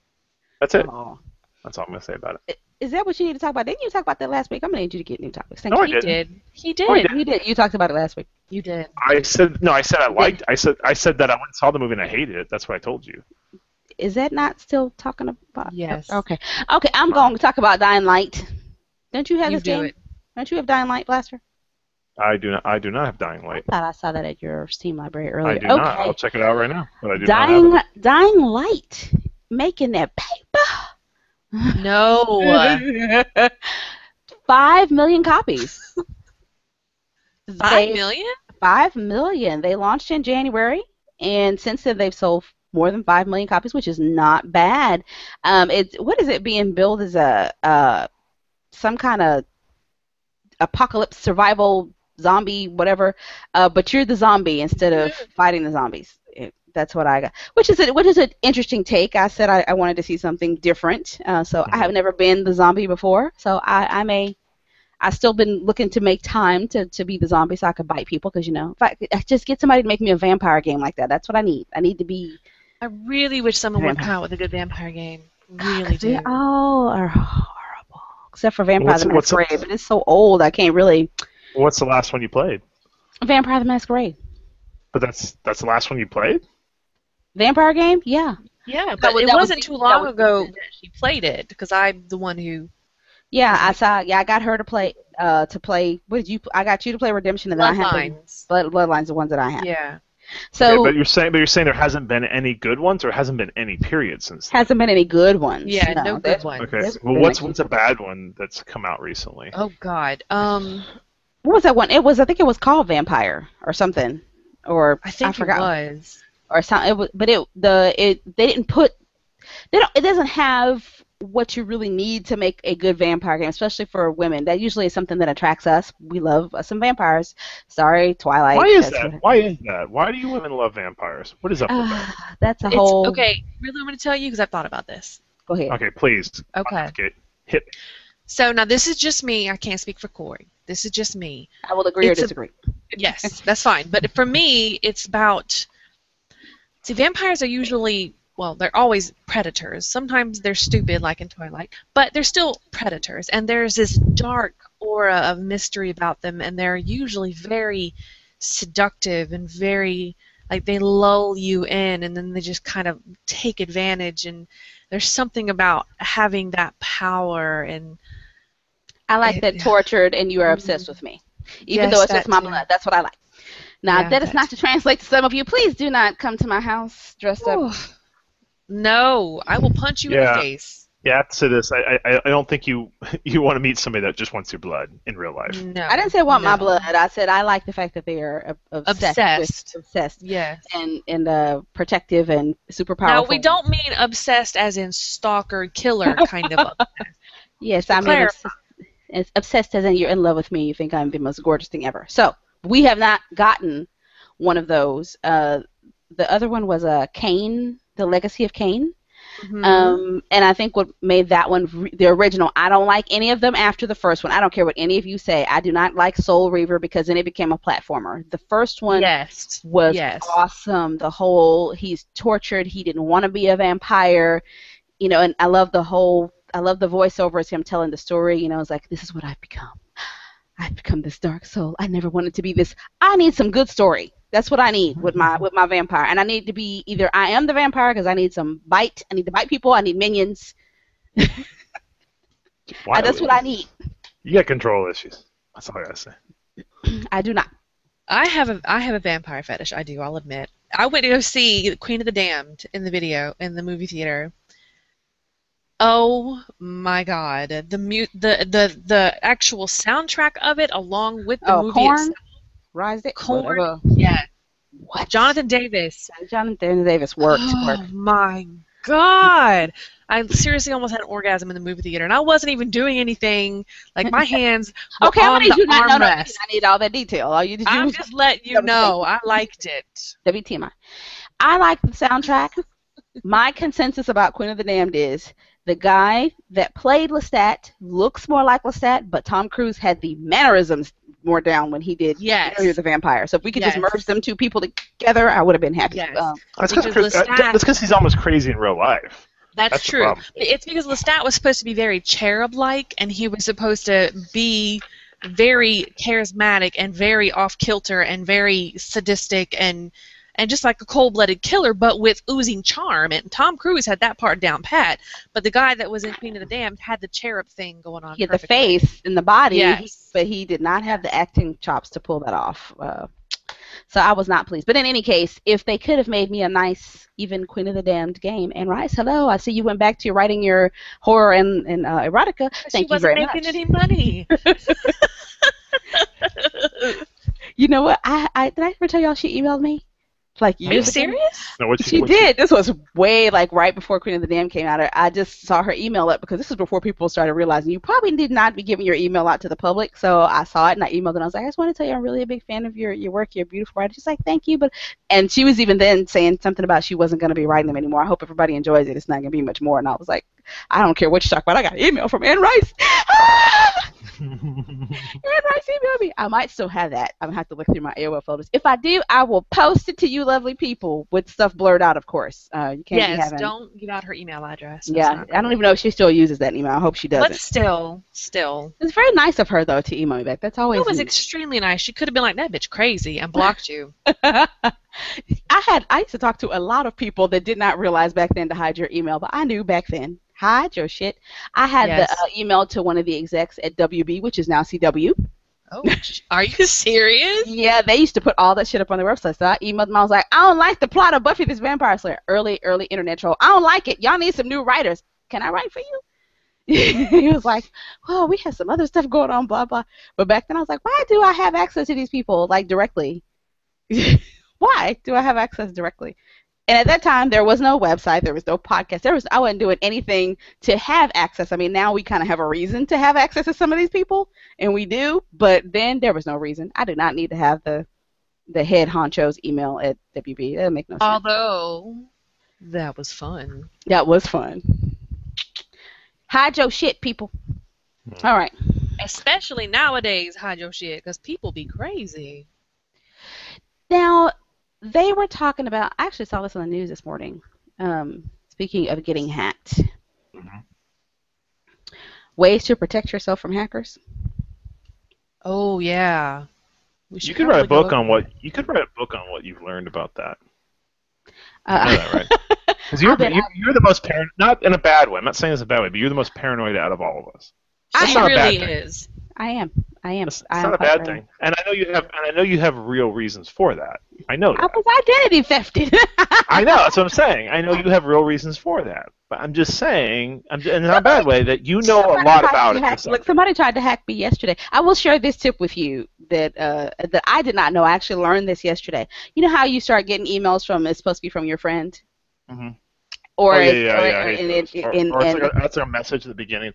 That's it. Oh. That's all I'm going to say about it. Is that what you need to talk about? Didn't you talk about that last week? I'm going to need you to get new topics. No, I didn't. He did. No, you did. You talked about it last week. You did. I said I liked. I said that I went and saw the movie and I hated it. That's what I told you. Is that not still talking about? Yes. Okay. I'm going to talk about Dying Light. Don't you have this game? Don't you have Dying Light, Blaster? I do not have Dying Light. I thought I saw that at your Steam library earlier. I do not. I'll check it out right now. But I do Dying not have it. Dying Light, making that paper. No. 5 million copies. 5 million? 5 million. They launched in January, and since then they've sold more than 5 million copies, which is not bad. What is it being billed as a some kind of apocalypse survival zombie whatever, but you're the zombie instead of fighting the zombies. That's what I got, which is an interesting take. I said I wanted to see something different, so I have never been the zombie before, so I still been looking to make time to be the zombie so I could bite people, because if I just get somebody to make me a vampire game like that, that's what I need. I need to be I really wish someone would come Vampire. out with a good vampire game. Really 'Cause they do. all are horrible, except for Vampire What's the what's Masquerade. But it's so old, I can't really. what's the last one you played? Vampire the Masquerade. But that's the last one you played? Vampire game? Yeah. Yeah, but it That was wasn't too that long was ago recent. that she played it because I'm the one who Yeah, I saw. Yeah, I got her to play. To play. What did you? I got you to play Redemption, and then I had Bloodlines. Bloodlines, the ones that I have. Yeah. So Okay, but you're saying there hasn't been any good ones, or hasn't been any period since then? hasn't been any good ones. Yeah, no good there's- ones. Okay. there's Well, been what's a bad one that's come out recently? Oh God. What was that one? It was. I think it was called Vampire or something, or I think forgot. it was. Or something. It was, but they didn't put. They don't. It doesn't have what you really need to make a good vampire game, especially for women. That usually is something that attracts us. We love some vampires. Sorry, Twilight. Why is that? Why is that? Why do you women love vampires? What is up with that? That's a It's whole. okay. Really want me to tell you because I've thought about this. Go ahead. Okay, please. Okay. Okay, hit me. So now this is just me. I can't speak for Corey. This is just me. I will agree or It's a- disagree. Yes, that's fine. But for me, it's about. See, vampires are usually, well, they're always predators. Sometimes they're stupid, like in Twilight, but they're still predators. And there's this dark aura of mystery about them, and they're usually very seductive and very, like, they lull you in, and then they just kind of take advantage. And there's something about having that power and. I like that tortured and you are obsessed with me. Even though it's just my blood. That's what I like. Now, Yeah, that is not to translate to some of you. Please do not come to my house dressed up. No, I will punch you in the face. Yeah, to this, I don't think you want to meet somebody that just wants your blood in real life. No. I didn't say want my blood. I said I like the fact that they are obsessed. Yes. And protective and super powerful. No, we don't mean obsessed as in stalker, killer kind of obsessed. Yes, I mean obsessed as in you're in love with me. You think I'm the most gorgeous thing ever. So we have not gotten one of those. The other one was Cain, the Legacy of Cain. Mm-hmm. And I think what made that one the original, I don't like any of them after the first one. I don't care what any of you say. I do not like Soul Reaver because then it became a platformer. The first one was awesome. The whole, he's tortured. He didn't want to be a vampire. You know, and I love the voiceover as him telling the story. You know, it's like, this is what I've become. I've become this dark soul. I never wanted to be this. I need some good story. That's what I need with my vampire. And I need to be either I am the vampire because I need some bite. I need to bite people. I need minions. That's what I need. You got control issues. That's all I gotta say. I do not. I have a vampire fetish. I do. I'll admit. I went to go see Queen of the Damned in the movie theater. Oh my God! The actual soundtrack of it, along with the movie Korn? itself. Rise it. Korn. Yeah. What? Jonathan Davis. Jonathan Davis worked. Oh my God! I seriously almost had an orgasm in the movie theater, and I wasn't even doing anything. Like my hands were on the armrest. I need all that detail. I'm just letting you know. I liked it. WTMI. I like the soundtrack. My consensus about Queen of the Damned is the guy that played Lestat looks more like Lestat, but Tom Cruise had the mannerisms more down when he did Area of the Vampire. So if we could just merge them two people together, I would have been happy. Yes. That's because he's almost crazy in real life. That's true. It's because Lestat was supposed to be very cherub-like, and he was supposed to be very charismatic and very off-kilter and very sadistic and just like a cold-blooded killer, but with oozing charm. And Tom Cruise had that part down pat, but the guy that was in Queen of the Damned had the cherub thing going on. He had the face and the body, yes. But he did not have the acting chops to pull that off. So I was not pleased. But in any case, if they could have made me a nice, even Queen of the Damned game, and Rice, hello, I see you went back to writing your horror and erotica. Thank you very much. She wasn't making any money. You know what? Did I ever tell y'all she emailed me? Like years Are you ago? serious? No, she did. This was way right before Queen of the Damned came out. I just saw her email up because this is before people started realizing you probably did not be giving your email out to the public. So I saw it and I emailed and I was like, I just want to tell you I'm really a big fan of your work. You're a beautiful writer. She's like, thank you. And she was even then saying something about she wasn't going to be writing them anymore. I hope everybody enjoys it. It's not going to be much more. And I was like, I don't care what you talk about. I got an email from Ann Rice. Ann Rice emailed me. I might still have that. I'm going to have to look through my AOL folders. If I do, I will post it to you lovely people with stuff blurred out, of course. You can't be having... don't give out her email address. Yeah, I don't even know if she still uses that email. I hope she doesn't. But still. It's very nice of her, though, to email me back. That's always It was neat. extremely nice. She could have been like, that bitch crazy, and blocked you. I used to talk to a lot of people that did not realize back then to hide your email, but I knew back then. Hide your shit. I had the email to one of the execs at WB, which is now CW. Oh, are you serious? Yeah, they used to put all that shit up on their website. So I emailed them. I was like, I don't like the plot of Buffy this Vampire Slayer. Early internet troll. I don't like it. Y'all need some new writers. Can I write for you? He was like, well, we have some other stuff going on, blah, blah. But back then I was like, why do I have access to these people, like, directly? Why do I have access directly? And at that time, there was no website. There was no podcast. I wasn't doing anything to have access. I mean, now we kind of have a reason to have access to some of these people, and we do. But then there was no reason. I did not need to have the head honcho's email at WB. That would make no sense. Although, that was fun. That was fun. Hide your shit, people. All right. Especially nowadays, hide your shit, because people be crazy. Now, they were talking about, I actually saw this on the news this morning, speaking of getting hacked. Mhm. Ways to protect yourself from hackers. Oh, yeah. You could write a book on what you've learned about that. You know that, right? Because you're the most paranoid, not in a bad way. I'm not saying this in a bad way, but you're the most paranoid out of all of us. That's She not a bad really thing. is. I am. It's not a bad thing, and I know you have real reasons for that. I know that. I was identity thefted. I know. That's what I'm saying. I know you have real reasons for that, but I'm just saying, in a bad way, that you know a lot about it. Look, somebody tried to hack me yesterday. I will share this tip with you that I did not know. I actually learned this yesterday. You know how you start getting emails from, it's supposed to be from your friend? Mm-hmm. Or it's like a message at the beginning.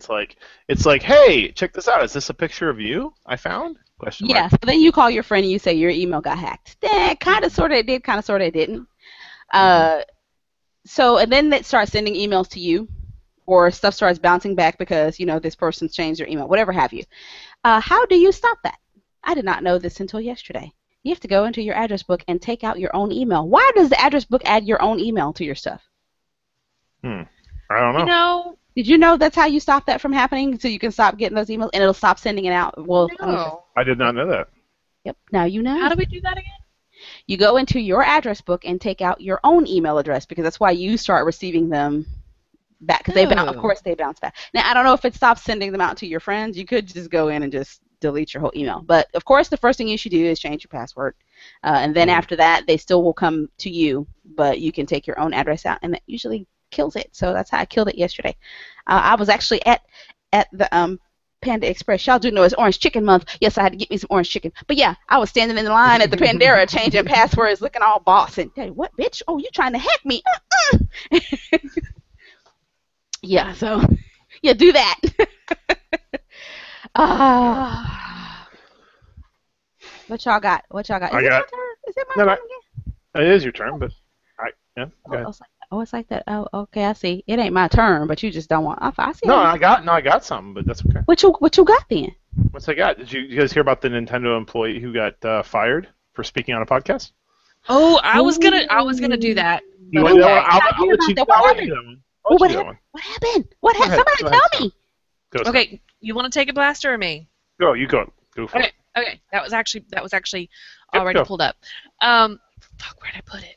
It's like, hey, check this out. Is this a picture of you I found? Question mark. Yeah. So then you call your friend and you say your email got hacked. Then kind of, sort of, it did. Kind of, sort of, it didn't. So and then it starts sending emails to you, or stuff starts bouncing back because this person's changed their email, whatever have you. How do you stop that? I did not know this until yesterday. You have to go into your address book and take out your own email. Why does the address book add your own email to your stuff? I don't know. Did you know that's how you stop that from happening? So you can stop getting those emails and it'll stop sending it out. Well, No. I did not know that. Yep. Now you know. How do we do that again? You go into your address book and take out your own email address, because that's why you start receiving them back. Because of course they bounce back. Now I don't know if it stops sending them out to your friends. You could just go in and just delete your whole email. But of course, the first thing you should do is change your password, and then after that, they still will come to you. But you can take your own address out, and that usually kills it. So that's how I killed it yesterday. I was actually at the Panda Express. Y'all do know it's Orange Chicken Month. Yes, I had to get me some orange chicken. But yeah, I was standing in the line at the Pandera changing passwords, looking all boss. And hey, what, bitch? Oh, you trying to hack me? Yeah, so yeah, do that. What y'all got? Is it my turn again? It is your turn, but go ahead. It's like that. Oh, okay, I see. It ain't my turn, but you just don't want. I see. I got something, but that's okay. What you got then? What's I got? Did you guys hear about the Nintendo employee who got fired for speaking on a podcast? Oh, I was gonna do that. You but want okay. I'll let you do that one. What happened? What happened? Somebody tell me. Okay, you want to take a blaster or me? Go. You go. Go for it. Okay. That was actually already pulled up. Fuck, where'd I put it?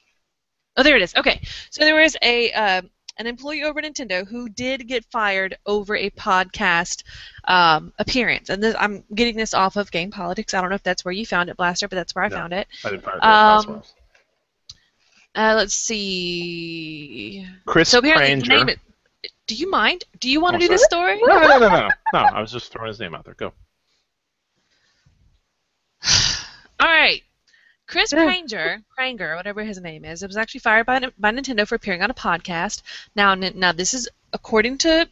Oh, there it is. Okay, so there was an employee over at Nintendo who did get fired over a podcast appearance, and I'm getting this off of Game Politics. I don't know if that's where you found it, Blaster, but that's where I found it. I didn't find it. Let's see. Chris Pranger. Do you mind? Do you want to do this story? No. I was just throwing his name out there. Go. All right. Chris Pranger, whatever his name is, was actually fired by Nintendo for appearing on a podcast. Now this is according to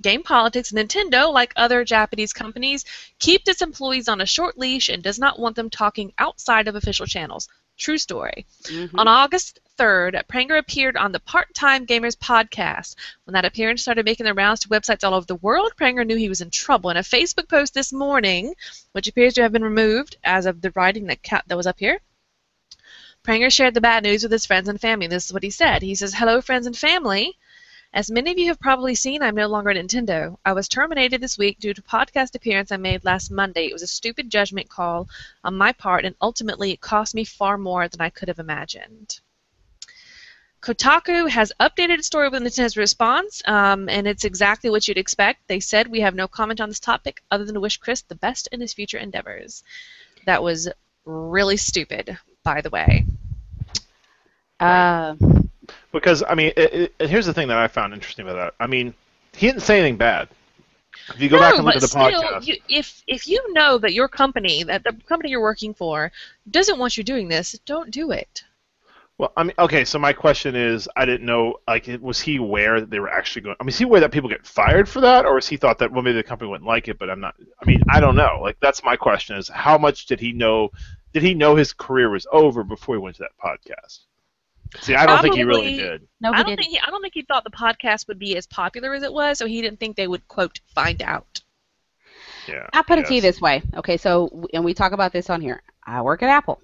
Game Politics. Nintendo, like other Japanese companies, keeps its employees on a short leash and does not want them talking outside of official channels. True story. Mm-hmm. On August 3rd, Pranger appeared on the Part-Time Gamers podcast. When that appearance started making the rounds to websites all over the world, Pranger knew he was in trouble. In a Facebook post this morning, which appears to have been removed as of the writing that was up here, Pranger shared the bad news with his friends and family. This is what he said. He says, "Hello, friends and family. As many of you have probably seen, I'm no longer at Nintendo. I was terminated this week due to a podcast appearance I made last Monday. It was a stupid judgment call on my part, and ultimately it cost me far more than I could have imagined." Kotaku has updated its story with Nintendo's response, and it's exactly what you'd expect. They said, "We have no comment on this topic other than to wish Chris the best in his future endeavors." That was really stupid, by the way. Because, I mean, here's the thing that I found interesting about that. I mean, he didn't say anything bad. If you go back and look at the podcast. If you know that your company, that the company you're working for, doesn't want you doing this, don't do it. Well, I mean, okay, so my question is, I didn't know, like, was he aware that they were actually going, I mean, is he aware that people get fired for that, or is he thought that, well, maybe the company wouldn't like it, but I'm not, I mean, I don't know. Like, that's my question is, how much did he know his career was over before he went to that podcast? See, I don't think he really did. No, I don't think he thought the podcast would be as popular as it was, so he didn't think they would, quote, find out. Yeah. I'll put it to you this way. Okay, so, and we talk about this on here. I work at Apple.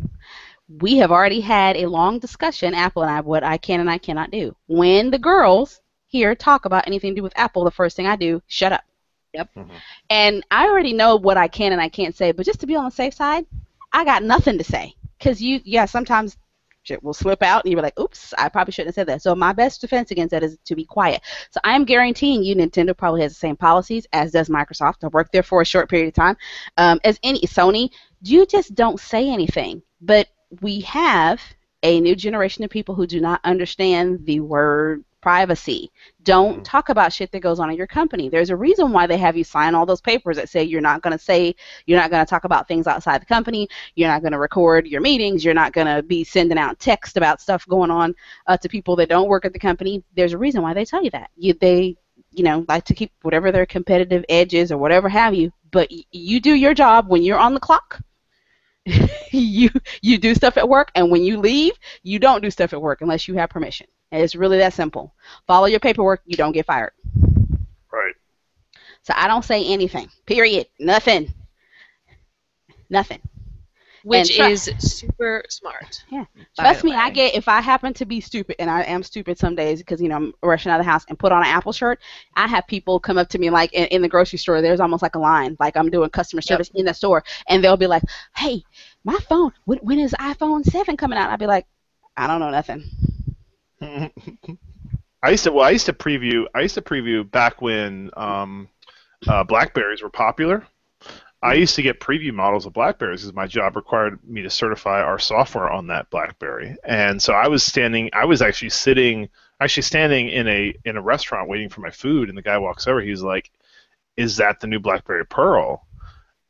We have already had a long discussion, Apple and I, what I can and I cannot do. When the girls here talk about anything to do with Apple, the first thing I do, shut up. Yep. Mm-hmm. And I already know what I can and I can't say, but just to be on the safe side, I got nothing to say. Because sometimes shit will slip out and you're like, oops, I probably shouldn't have said that. So my best defense against that is to be quiet. So I'm guaranteeing you Nintendo probably has the same policies as does Microsoft. I worked there for a short period of time. As any Sony, you just don't say anything. But we have a new generation of people who do not understand the word privacy. Don't talk about shit that goes on in your company. There's a reason why they have you sign all those papers that say you're not going to talk about things outside the company, you're not going to record your meetings, you're not going to be sending out text about stuff going on to people that don't work at the company. There's a reason why they tell you that. They like to keep whatever their competitive edge is or whatever have you, but you do your job when you're on the clock. you do stuff at work, and when you leave, you don't do stuff at work unless you have permission. And it's really that simple. Follow your paperwork, you don't get fired. Right. So I don't say anything. Period. Nothing. Which is super smart. Yeah. Trust me, if I happen to be stupid, and I am stupid some days because, I'm rushing out of the house and put on an Apple shirt, I have people come up to me like in the grocery store, there's almost like a line, like I'm doing customer service in the store, and they'll be like, hey, my phone, when is iPhone 7 coming out? I'll be like, I don't know nothing. I used to preview back when Blackberries were popular. I used to get preview models of Blackberries because my job required me to certify our software on that Blackberry. And so I was actually standing in a restaurant waiting for my food, and the guy walks over. He's like, "Is that the new BlackBerry Pearl?"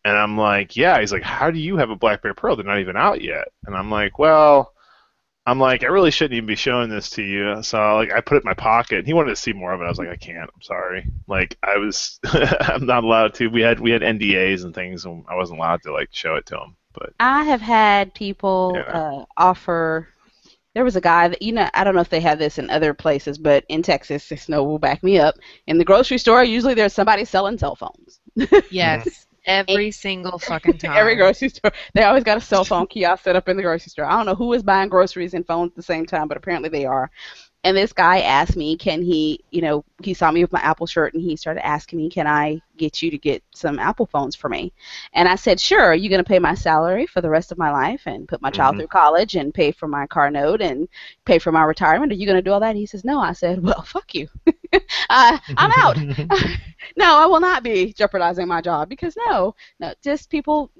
And I'm like, "Yeah." He's like, "How do you have a BlackBerry Pearl? They're not even out yet." And I'm like, "Well," I really shouldn't even be showing this to you. So I put it in my pocket. He wanted to see more of it. I was like, I can't. I'm sorry. I'm not allowed to. We had NDAs and things, and I wasn't allowed to show it to him. But I have had people offer. There was a guy that I don't know if they have this in other places, but in Texas, Snow will back me up. In the grocery store, usually there's somebody selling cell phones. Yes. Every single fucking time. Every grocery store. They always got a cell phone kiosk set up in the grocery store. I don't know who is buying groceries and phones at the same time, but apparently they are. And this guy asked me, can he, he saw me with my Apple shirt, and he started asking me, can I get you to get some Apple phones for me? And I said, sure. Are you going to pay my salary for the rest of my life and put my child through college and pay for my car note and pay for my retirement? Are you going to do all that? And he says, no. I said, well, fuck you. I'm out. No, I will not be jeopardizing my job because no, just people,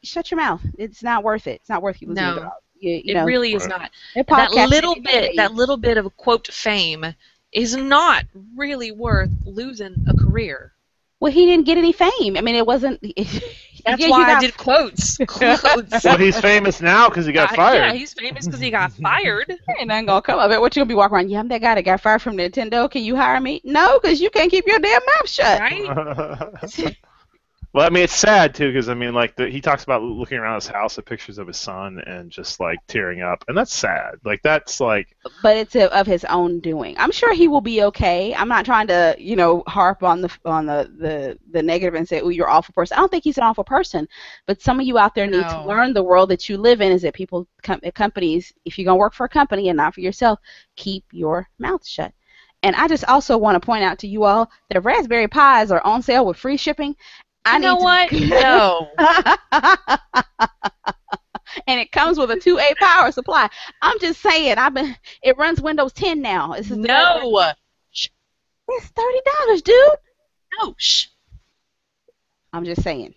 shut your mouth. It's not worth it. It's not worth you losing your job. It really is not. That little bit of quote fame is not really worth losing a career. Well, he didn't get any fame. I mean, it wasn't. That's why I did quotes. Well, he's famous now because he got fired. Yeah, he's famous because he got fired. Ain't nothing gonna come of it. What you gonna be walking around? Yeah, I'm that guy that got fired from Nintendo. Can you hire me? No, because you can't keep your damn mouth shut. Right? Well, I mean, it's sad too because I mean, like he talks about looking around his house at pictures of his son and just like tearing up, and that's sad. Like that's like. But it's of his own doing. I'm sure he will be okay. I'm not trying to, harp on the negative and say, "Oh, you're an awful person." I don't think he's an awful person. But some of you out there need to learn the world that you live in is that people, companies, if you're gonna work for a company and not for yourself, keep your mouth shut. And I just also want to point out to you all that Raspberry Pis are on sale with free shipping. You know what? No. And it comes with a 2A power supply. I'm just saying, it runs Windows 10 now. No. It's $30, dude. No. Shh. I'm just saying.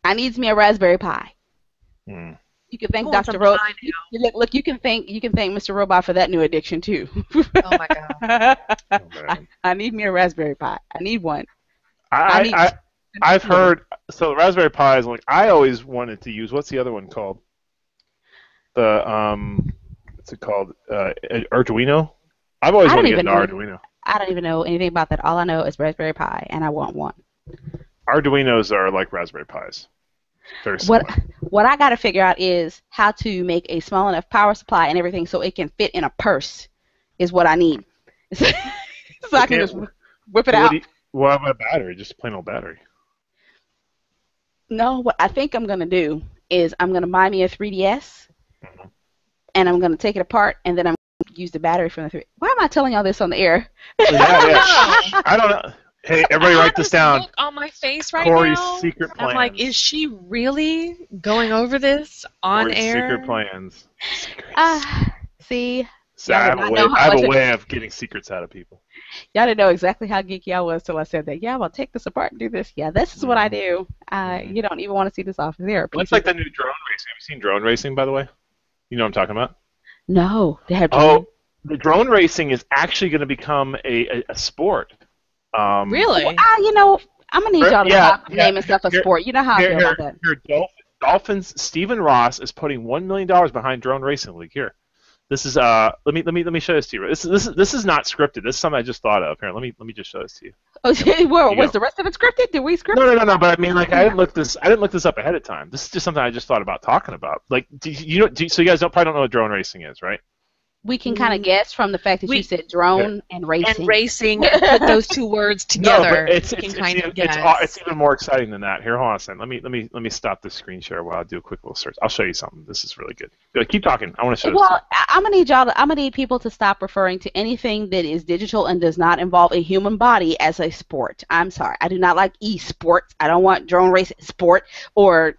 I needs me a Raspberry Pi. Mm. You can thank Dr. Robot. Look, you can thank Mr. Robot for that new addiction too. Oh my God. I need me a Raspberry Pi. I need one. I've heard, so the Raspberry Pi is like, I always wanted to use, what's the other one called? What's it called? Arduino? I've always wanted to get an Arduino. I don't even know anything about that. All I know is Raspberry Pi, and I want one. Arduinos are like Raspberry Pis. Very similar. What I got to figure out is how to make a small enough power supply and everything so it can fit in a purse is what I need. So I can just whip it out. What about a battery? Just a plain old battery. No, what I think I'm going to do is I'm going to buy me a 3DS, and I'm going to take it apart, and then I'm going to use the battery from the 3DS. Why am I telling y'all this on the air? Yeah. I don't know. Hey, everybody write this down. Look on my face right Corey's now. secret plans. I'm like, is she really going over this on Corey's air? Secret plans. See? So I have a way of getting secrets out of people. Y'all didn't know exactly how geeky I was till I said that. Yeah, well, take this apart and do this. Yeah, this is what I do. You don't even want to see this off of there. It's like the new drone racing. Have you seen drone racing, by the way? You know what I'm talking about? No. They have the drone racing is actually going to become a sport. Really? Well, I'm going to need y'all to stop naming stuff a sport. You know how I feel about that. Dolphins, Stephen Ross is putting $1 million behind drone racing league. Here. This is let me show this to you. This is not scripted. This is something I just thought of. Here, let me just show this to you. Oh, was the rest of it scripted? Did we script? No. But I mean, like, I didn't look this up ahead of time. This is just something I just thought about talking about. Like, so you guys probably don't know what drone racing is, right? We can kind of guess from the fact that you said drone and racing. And racing, put those two words together. No, but it's even more exciting than that. Here, hold on a second. Let me stop this screen share while I do a quick little search. I'll show you something. This is really good. Keep talking. I want to show this. Well, I'm gonna need people to stop referring to anything that is digital and does not involve a human body as a sport. I'm sorry. I do not like esports. I don't want drone racing sport or.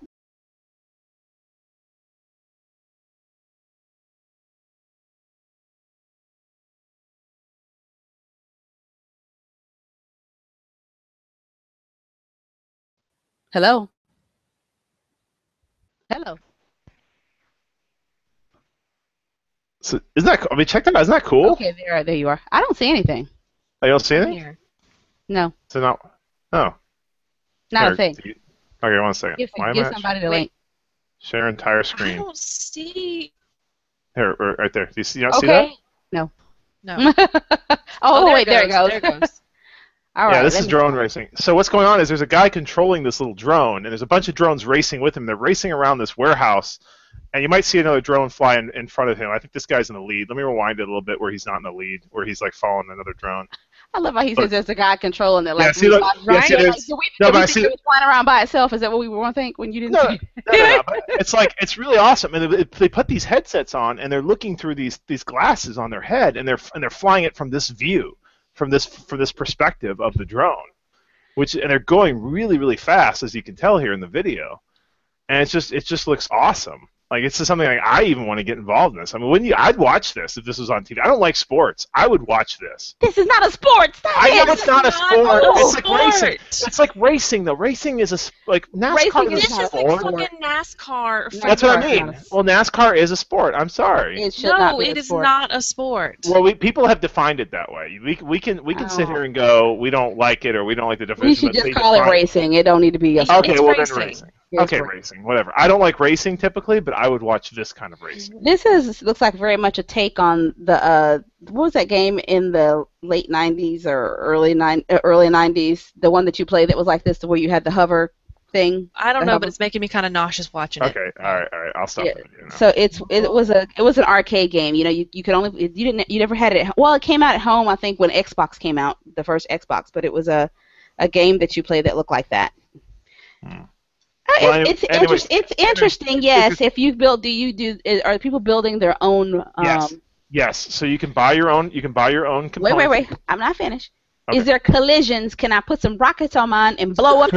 Hello. So, isn't that? I mean, check that out. Isn't that cool? Okay, there you are. I don't see anything. Oh, you don't see anything? Here. No. So not. Oh. Not a thing. Okay, 1 second. Give somebody the link. Share entire screen. I don't see. Here, right there. Do you see? You don't see that? No. Oh, wait, there it goes. There it goes. All right. Yeah, this is drone racing. So what's going on is there's a guy controlling this little drone, and there's a bunch of drones racing with him. They're racing around this warehouse, and you might see another drone fly in front of him. I think this guy's in the lead. Let me rewind it a little bit where he's not in the lead, where he's like following another drone. I love how he says there's a guy controlling it. Like, right? Did we think it was flying around by itself? Is that what we were going to think when you didn't see it? No, but it's really awesome. And they put these headsets on, and they're looking through these glasses on their head, and they're flying it from this view, from this perspective of the drone. And they're going really, really fast, as you can tell here in the video, and it just looks awesome. Like, it's just something like I even want to get involved in this. I mean, I'd watch this if this was on TV. I don't like sports. I would watch this. This is not a sport. I know it's not a sport. It's like racing. It's like racing, though. Racing is like NASCAR is a sport. This is like fucking NASCAR. That's what I mean. Well, NASCAR is a sport. I'm sorry. It should not be it a is sport. not a sport. Well, people have defined it that way. We can sit here and go, we don't like it or we don't like the definition. We should just call it racing. It don't need to be a sport. Okay, well then racing. It's Okay, great. racing, whatever. I don't like racing typically, but I would watch this kind of racing. This looks like very much a take on the what was that game in the late '90s or early '90s? The one that you played that was like this, where you had the hover thing. I don't The know, but hover. it's making me kind of nauseous watching it. Okay, all right. I'll stop Yeah. the video now. So it was an arcade game. You know, you could only you never had it. Well, it came out at home I think when Xbox came out, the first Xbox, but it was a game that you played that looked like that. Hmm. Well, anyways, It's interesting. Yes, if you build, are people building their own? Yes. So you can buy your own. You can buy your own components. Wait. I'm not finished. Okay. Is there collisions? Can I put some rockets on mine and blow up?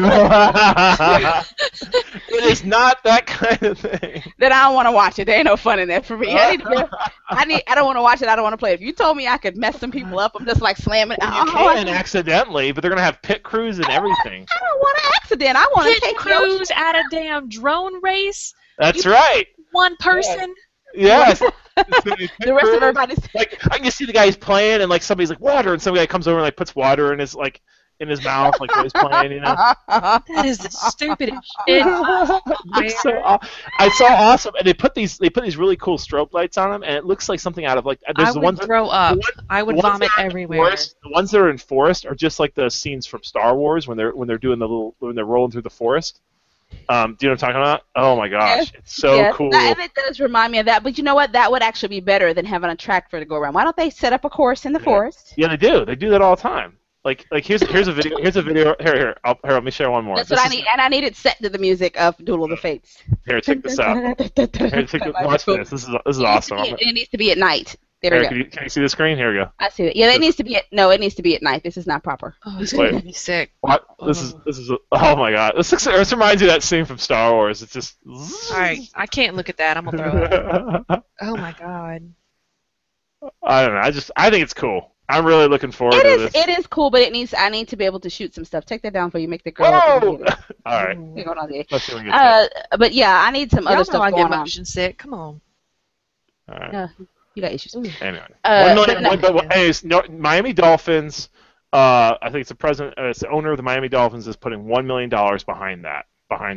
It is not that kind of thing. Then I don't want to watch it. There ain't no fun in that for me. I don't want to watch it. I don't want to play it. If you told me I could mess some people up, I'm just like slamming. Well, you can accidentally, but they're gonna have pit crews and everything. I don't want an accident. I want to Pit take crews at a damn drone race. That's right. One person. Yes. The rest of everybody's. Like I can just see the guys playing, and like somebody's like water, and some guy comes over and like puts water in his mouth, like while he's playing, you know. That is the stupidest shit. Looks so I saw awesome, and they put these really cool strobe lights on them, and it looks like something out of like I would throw up. I would vomit everywhere. The ones that are in forest are just like the scenes from Star Wars when they're doing when they're rolling through the forest. Do you know what I'm talking about? Oh my gosh, it's so cool. And it does remind me of that. But you know what? That would actually be better than having a track for it to go around. Why don't they set up a course in the forest? Yeah, they do. They do that all the time. Like here's a video. Here's a video. Here. Let me share one more. That's what I need, and I need it set to the music of Duel of the Fates. Here, check this out. Watch this. This is awesome. It needs to be at night. There we go. Can you see the screen? Here we go. I see it. Yeah, it needs to be at night. This is not proper. Oh, it's gonna be sick. What? This is. Oh my god. This reminds you of that scene from Star Wars. It's just. All right, I can't look at that. I'm gonna throw up. Oh my god. I don't know. I think it's cool. I'm really looking forward to this. It is cool, but I need to be able to shoot some stuff. Take that down for you. Make the girl. Whoa! All right. Let's see but yeah, I need some other stuff I going get on. motion sick. Come on. All right. You got issues. Anyway, 1 million. But anyways, Miami Dolphins. I think it's the owner of the Miami Dolphins is putting $1 million behind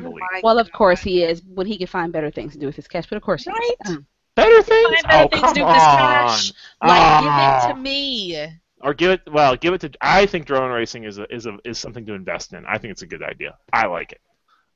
the league. Well, of course he is. When he can find better things to do with his cash, but of course he is. Better things? Find better things to do with his cash. Like, give it to me. Or give it to. I think drone racing is something to invest in. I think it's a good idea. I like it.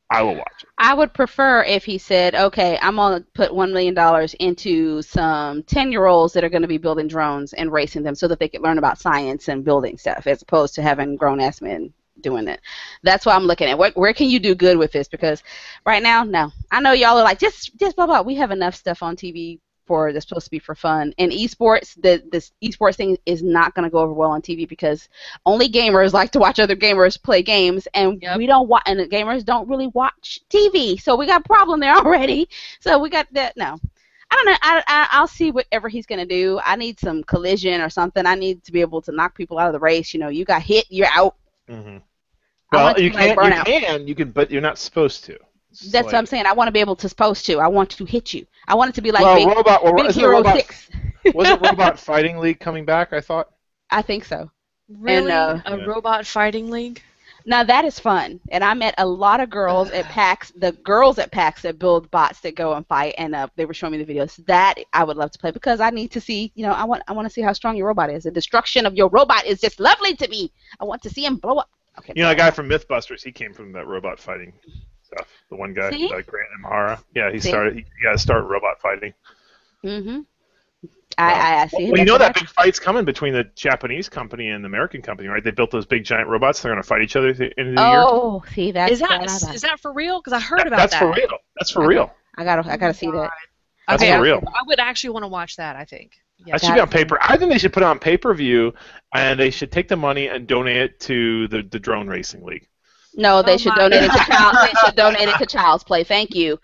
I will watch it. I would prefer if he said, okay, I'm going to put $1 million into some 10-year-olds that are going to be building drones and racing them so that they could learn about science and building stuff, as opposed to having grown-ass men doing it. That's what I'm looking at. Where can you do good with this? Because right now, no. I know y'all are like, just blah, blah. We have enough stuff on TV that's supposed to be for fun. And esports, this esports thing is not going to go over well on TV because only gamers like to watch other gamers play games, and we don't watch, and the gamers don't really watch TV. So we got a problem there already. So we got that. No, I don't know. I'll see whatever he's going to do. I need some collision or something. I need to be able to knock people out of the race. You know, you got hit, you're out. Mm-hmm. Well, you can, but you're not supposed to. That's what I'm saying. I want to be able to I want to hit you. I want it to be like Big Hero 6. Was it Robot Fighting League coming back, I thought? I think so. Really? A robot fighting league? Now that is fun. And I met a lot of girls at PAX, the girls at PAX that build bots that go and fight, and they were showing me the videos. That I would love to play because I need to see, I want to see how strong your robot is. The destruction of your robot is just lovely to me. I want to see him blow up. Okay. A guy from Mythbusters, he came from that robot fighting stuff. The one guy, Grant Imahara. Yeah, he got to start robot fighting. Mm-hmm. I see. Well, that big fight's coming between the Japanese company and the American company, right? They built those big giant robots. They're going to fight each other at the end of the year. Oh, see, is that for real? Because I heard about that. That's for real. That's for real. I gotta see that. That's for real. I would actually want to watch that. I think. Yeah, that should be on paper. I think they should put it on pay-per-view, and they should take the money and donate it to the drone racing league. No, they should donate it to Child's Play. Thank you.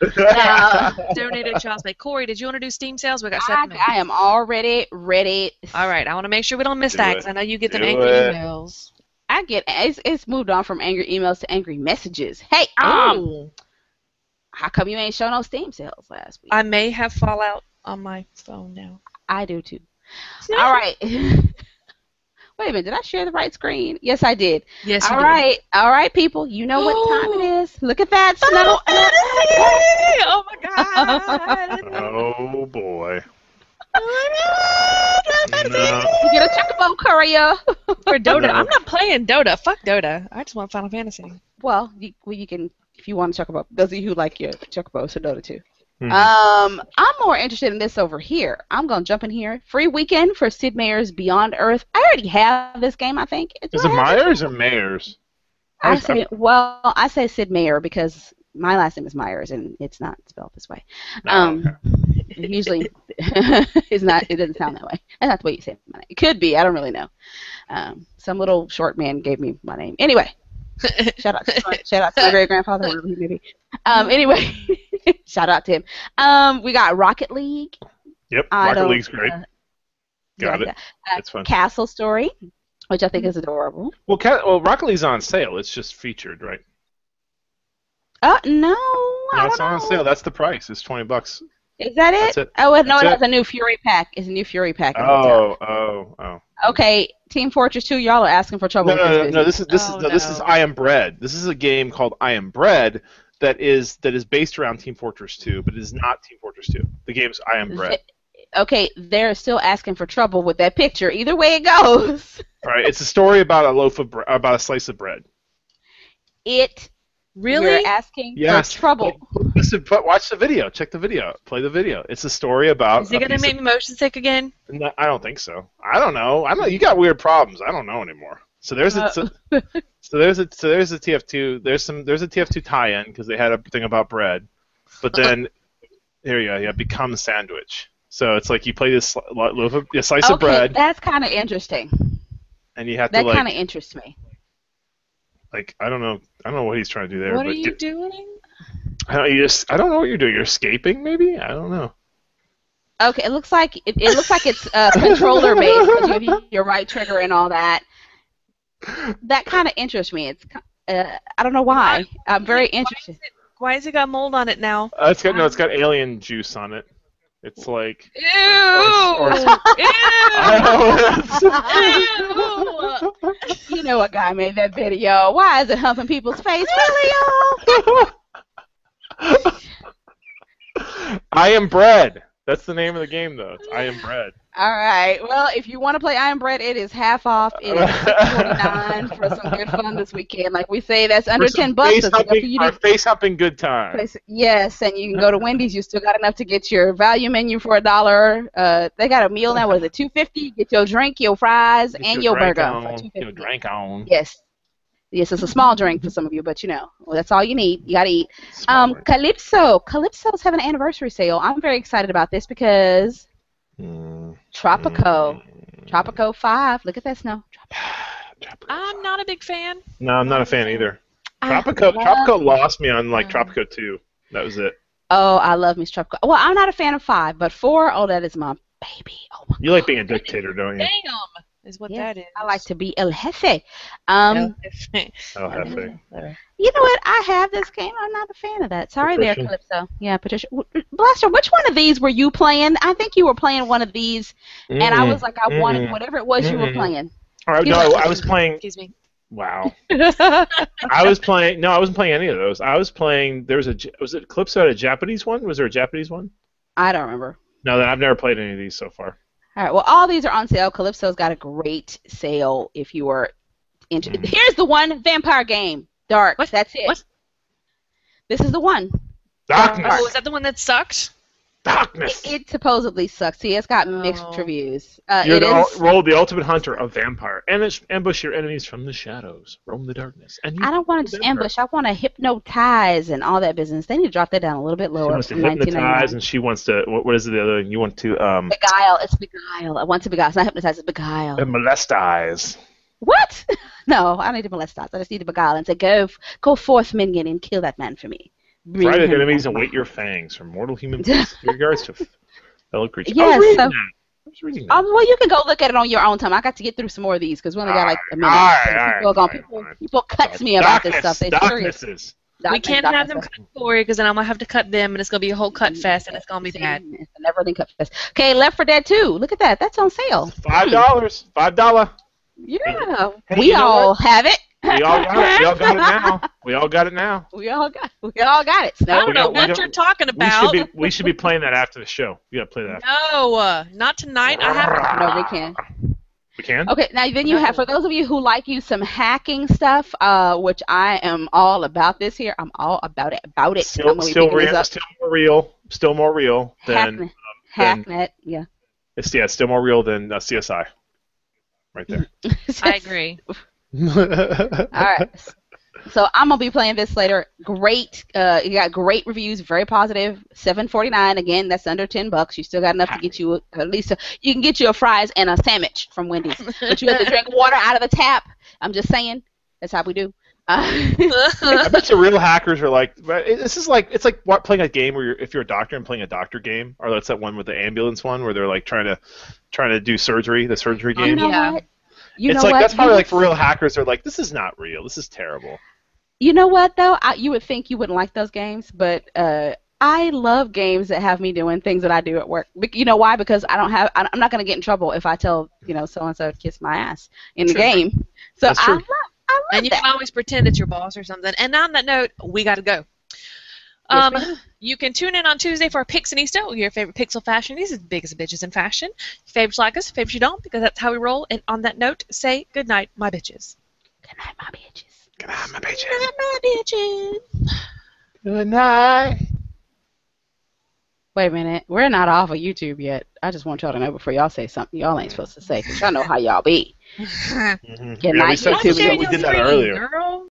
Donate it to Child's Play. Corey, did you want to do Steam sales? We got 7 minutes. I am already ready. All right, I want to make sure we don't miss that because I know you get them angry emails. It's moved on from angry emails to angry messages. Hey, how come you ain't show no Steam sales last week? I may have Fallout on my phone now. I do too. All right. Wait a minute, did I share the right screen? Yes, I did. Yes, you All did. right, people. You know what time it is. Look at that. Final Snuggle. Fantasy! Oh my god! Oh boy. Oh my god! No. You get a chocobo courier. For Dota, No. I'm not playing Dota. Fuck Dota. I just want Final Fantasy. Well, you can, if you want to chocobo. Those of you who like your chocobo, so Dota too. Mhm. I'm more interested in this over here. I'm gonna jump in here. Free weekend for Sid Meier's Beyond Earth. I already have this game. I think. Is it Myers or Mayers? I say Sid Meier because my last name is Myers and it's not spelled this way. Okay. Usually, it's not. It doesn't sound that way. That's not the way you say my name. It could be. I don't really know. Some little short man gave me my name. Anyway, shout out to my great grandfather, wherever he may be. Anyway, shout out to him. We got Rocket League. Yep. Rocket League's great. Got it. It's fun. Castle Story, which I think is adorable. Well, Rocket League's on sale. It's just featured, right? No, No, I it's don't not on know. sale. That's the price. It's $20. Is that it? That's it. Oh, no, That's it it. has a new Fury pack. It's a new Fury pack. at the top. Oh. Okay, Team Fortress 2, y'all are asking for trouble. No. This is no. I Am Bread. This is a game called I Am Bread that is based around Team Fortress 2, but it is not Team Fortress 2. The game's I Am Bread. Okay, they're still asking for trouble with that picture. Either way it goes. All right, it's a story about about a slice of bread. Really? You're asking Yes. for trouble. Listen, watch the video. Check the video. Play the video. It's a story about. Is it gonna make me motion sick again? No, I don't think so. I don't know. You got weird problems. I don't know anymore. So there's a there's a TF2. There's a TF2 tie-in because they had a thing about bread, but then here you go. Yeah, become sandwich. So it's like you play this a slice of bread, that's kind of interesting. and you have That to kind of interests me. I don't know what he's trying to do there. What but are you doing? I don't know what you're doing. You're escaping, maybe? I don't know. Okay, it looks like it's controller based because you have your right trigger and all that. That kind of interests me. It's I don't know why. I'm very interested. Why has it got mold on it now? It's got alien juice on it. It's like Ew! Ew! You know what guy made that video? Why is it humping people's face? Really? I Am Bread. That's the name of the game, though. It's I Am Bread. All right. Well, if you want to play I Am Bread, it is half off. It is $6.49 for some good fun this weekend. Like we say, that's under $10. That's enough for you to face humping good time. Yes, and you can go to Wendy's. You still got enough to get your value menu for $1. They got a meal now. What is it? $2.50. Get your drink, your fries, and your burger for $2.50. Your drink on. Yes. Yes, it's a small drink for some of you, but well, that's all you need. You gotta eat. Calypso's having an anniversary sale. I'm very excited about this because Tropico 5. Look at that snow. I'm not a big fan. No, I'm not a fan either. Tropico lost me on Tropico 2. That was it. Oh, I love Miss Tropico. Well, I'm not a fan of 5, but 4, oh, that is my baby. Oh my You like being a dictator, don't you? Damn, is what that is. I like to be El Jefe. El Jefe. You know what? I have this game. I'm not a fan of that. Sorry there, Calypso. Yeah, Patricia. Blaster, which one of these were you playing? I think you were playing one of these, and I was like, I wanted whatever it was you were playing. All right, no, I was playing. Excuse me. Wow. I wasn't playing any of those. I was playing. Was it Calypso had a Japanese one? Was there a Japanese one? I don't remember. No, I've never played any of these so far. All right. Well, all these are on sale. Calypso's got a great sale if you are interested. Here's the one vampire game. Dark. What? That's it. What? This is the one. Darkness. Oh, is that the one that sucked? Darkness. It supposedly sucks. See, it's got mixed reviews. You're roll the ultimate hunter, a vampire, and ambush your enemies from the shadows. Roam the darkness. And I don't want to just ambush. I want to hypnotize and all that business. They need to drop that down a little bit lower. She wants to hypnotize, and she wants to. What is the other thing? You want to beguile. It's beguile. I want to beguile. It's not hypnotize. It's beguile. Molestize. What? No, I don't need to molestize. I just need to beguile and say, go forth, minion, and kill that man for me. Frighted enemies await your fangs from mortal human beings. Regards to fellow creatures. Yes. I was reading that. Well, you can go look at it on your own time. I got to get through some more of these because we only got like a minute. People cuts me about this stuff. They're serious. We can't have them cut for you because then I'm going to have to cut them and it's going to be a whole cut fest and it's going to be bad. It's a never-ending cut fest. Okay, Left 4 Dead 2. Look at that. That's on sale. $5. $5. Yeah, Hey, we you know all what? have it. We all got it. We all got it now. We all got it now. We all got it. I Snow. don't know what you're talking about. We should be playing that after the show. You gotta play that. No, not tonight. I haven't. No, we can. We can. Okay, now then you have, for those of you who like you some hacking stuff, which I am all about this here. I'm all about it. I'm gonna be picking this up. Still more real than Hacknet. Yeah. It's still more real than CSI. Right there. I agree. All right. So I'm gonna be playing this later. Great. You got great reviews, very positive. $7.49. Again, that's under $10. You still got enough to get you at least you can get you a fries and a sandwich from Wendy's, but you have to drink water out of the tap. I'm just saying. That's how we do. I bet you real hackers are like, it's like playing a game where if you're a doctor and playing a doctor game, or that's that one with the ambulance one where they're like trying to do surgery, the surgery game. You know Yeah. what? That's probably like for real hackers. They're like, this is not real. This is terrible. You know what though? You would think you wouldn't like those games, but I love games that have me doing things that I do at work. You know why? Because I'm not going to get in trouble if I tell so and so to kiss my ass in the game. So That's true. I love And you that. can always pretend it's your boss or something. And on that note, we got to go. Yes, You can tune in on Tuesday for Pixinista, your favorite pixel fashion. These are the biggest bitches in fashion. Favorites like us, favorites you don't, because that's how we roll. And on that note, say good night, my bitches. Good night, my bitches. Good night, my bitches. Good night, my bitches. Good night. Wait a minute. We're not off of YouTube yet. I just want y'all to know before y'all say something y'all ain't supposed to say, because y'all know how y'all be. Mm-hmm. Good night, we YouTube. did that earlier. Girl.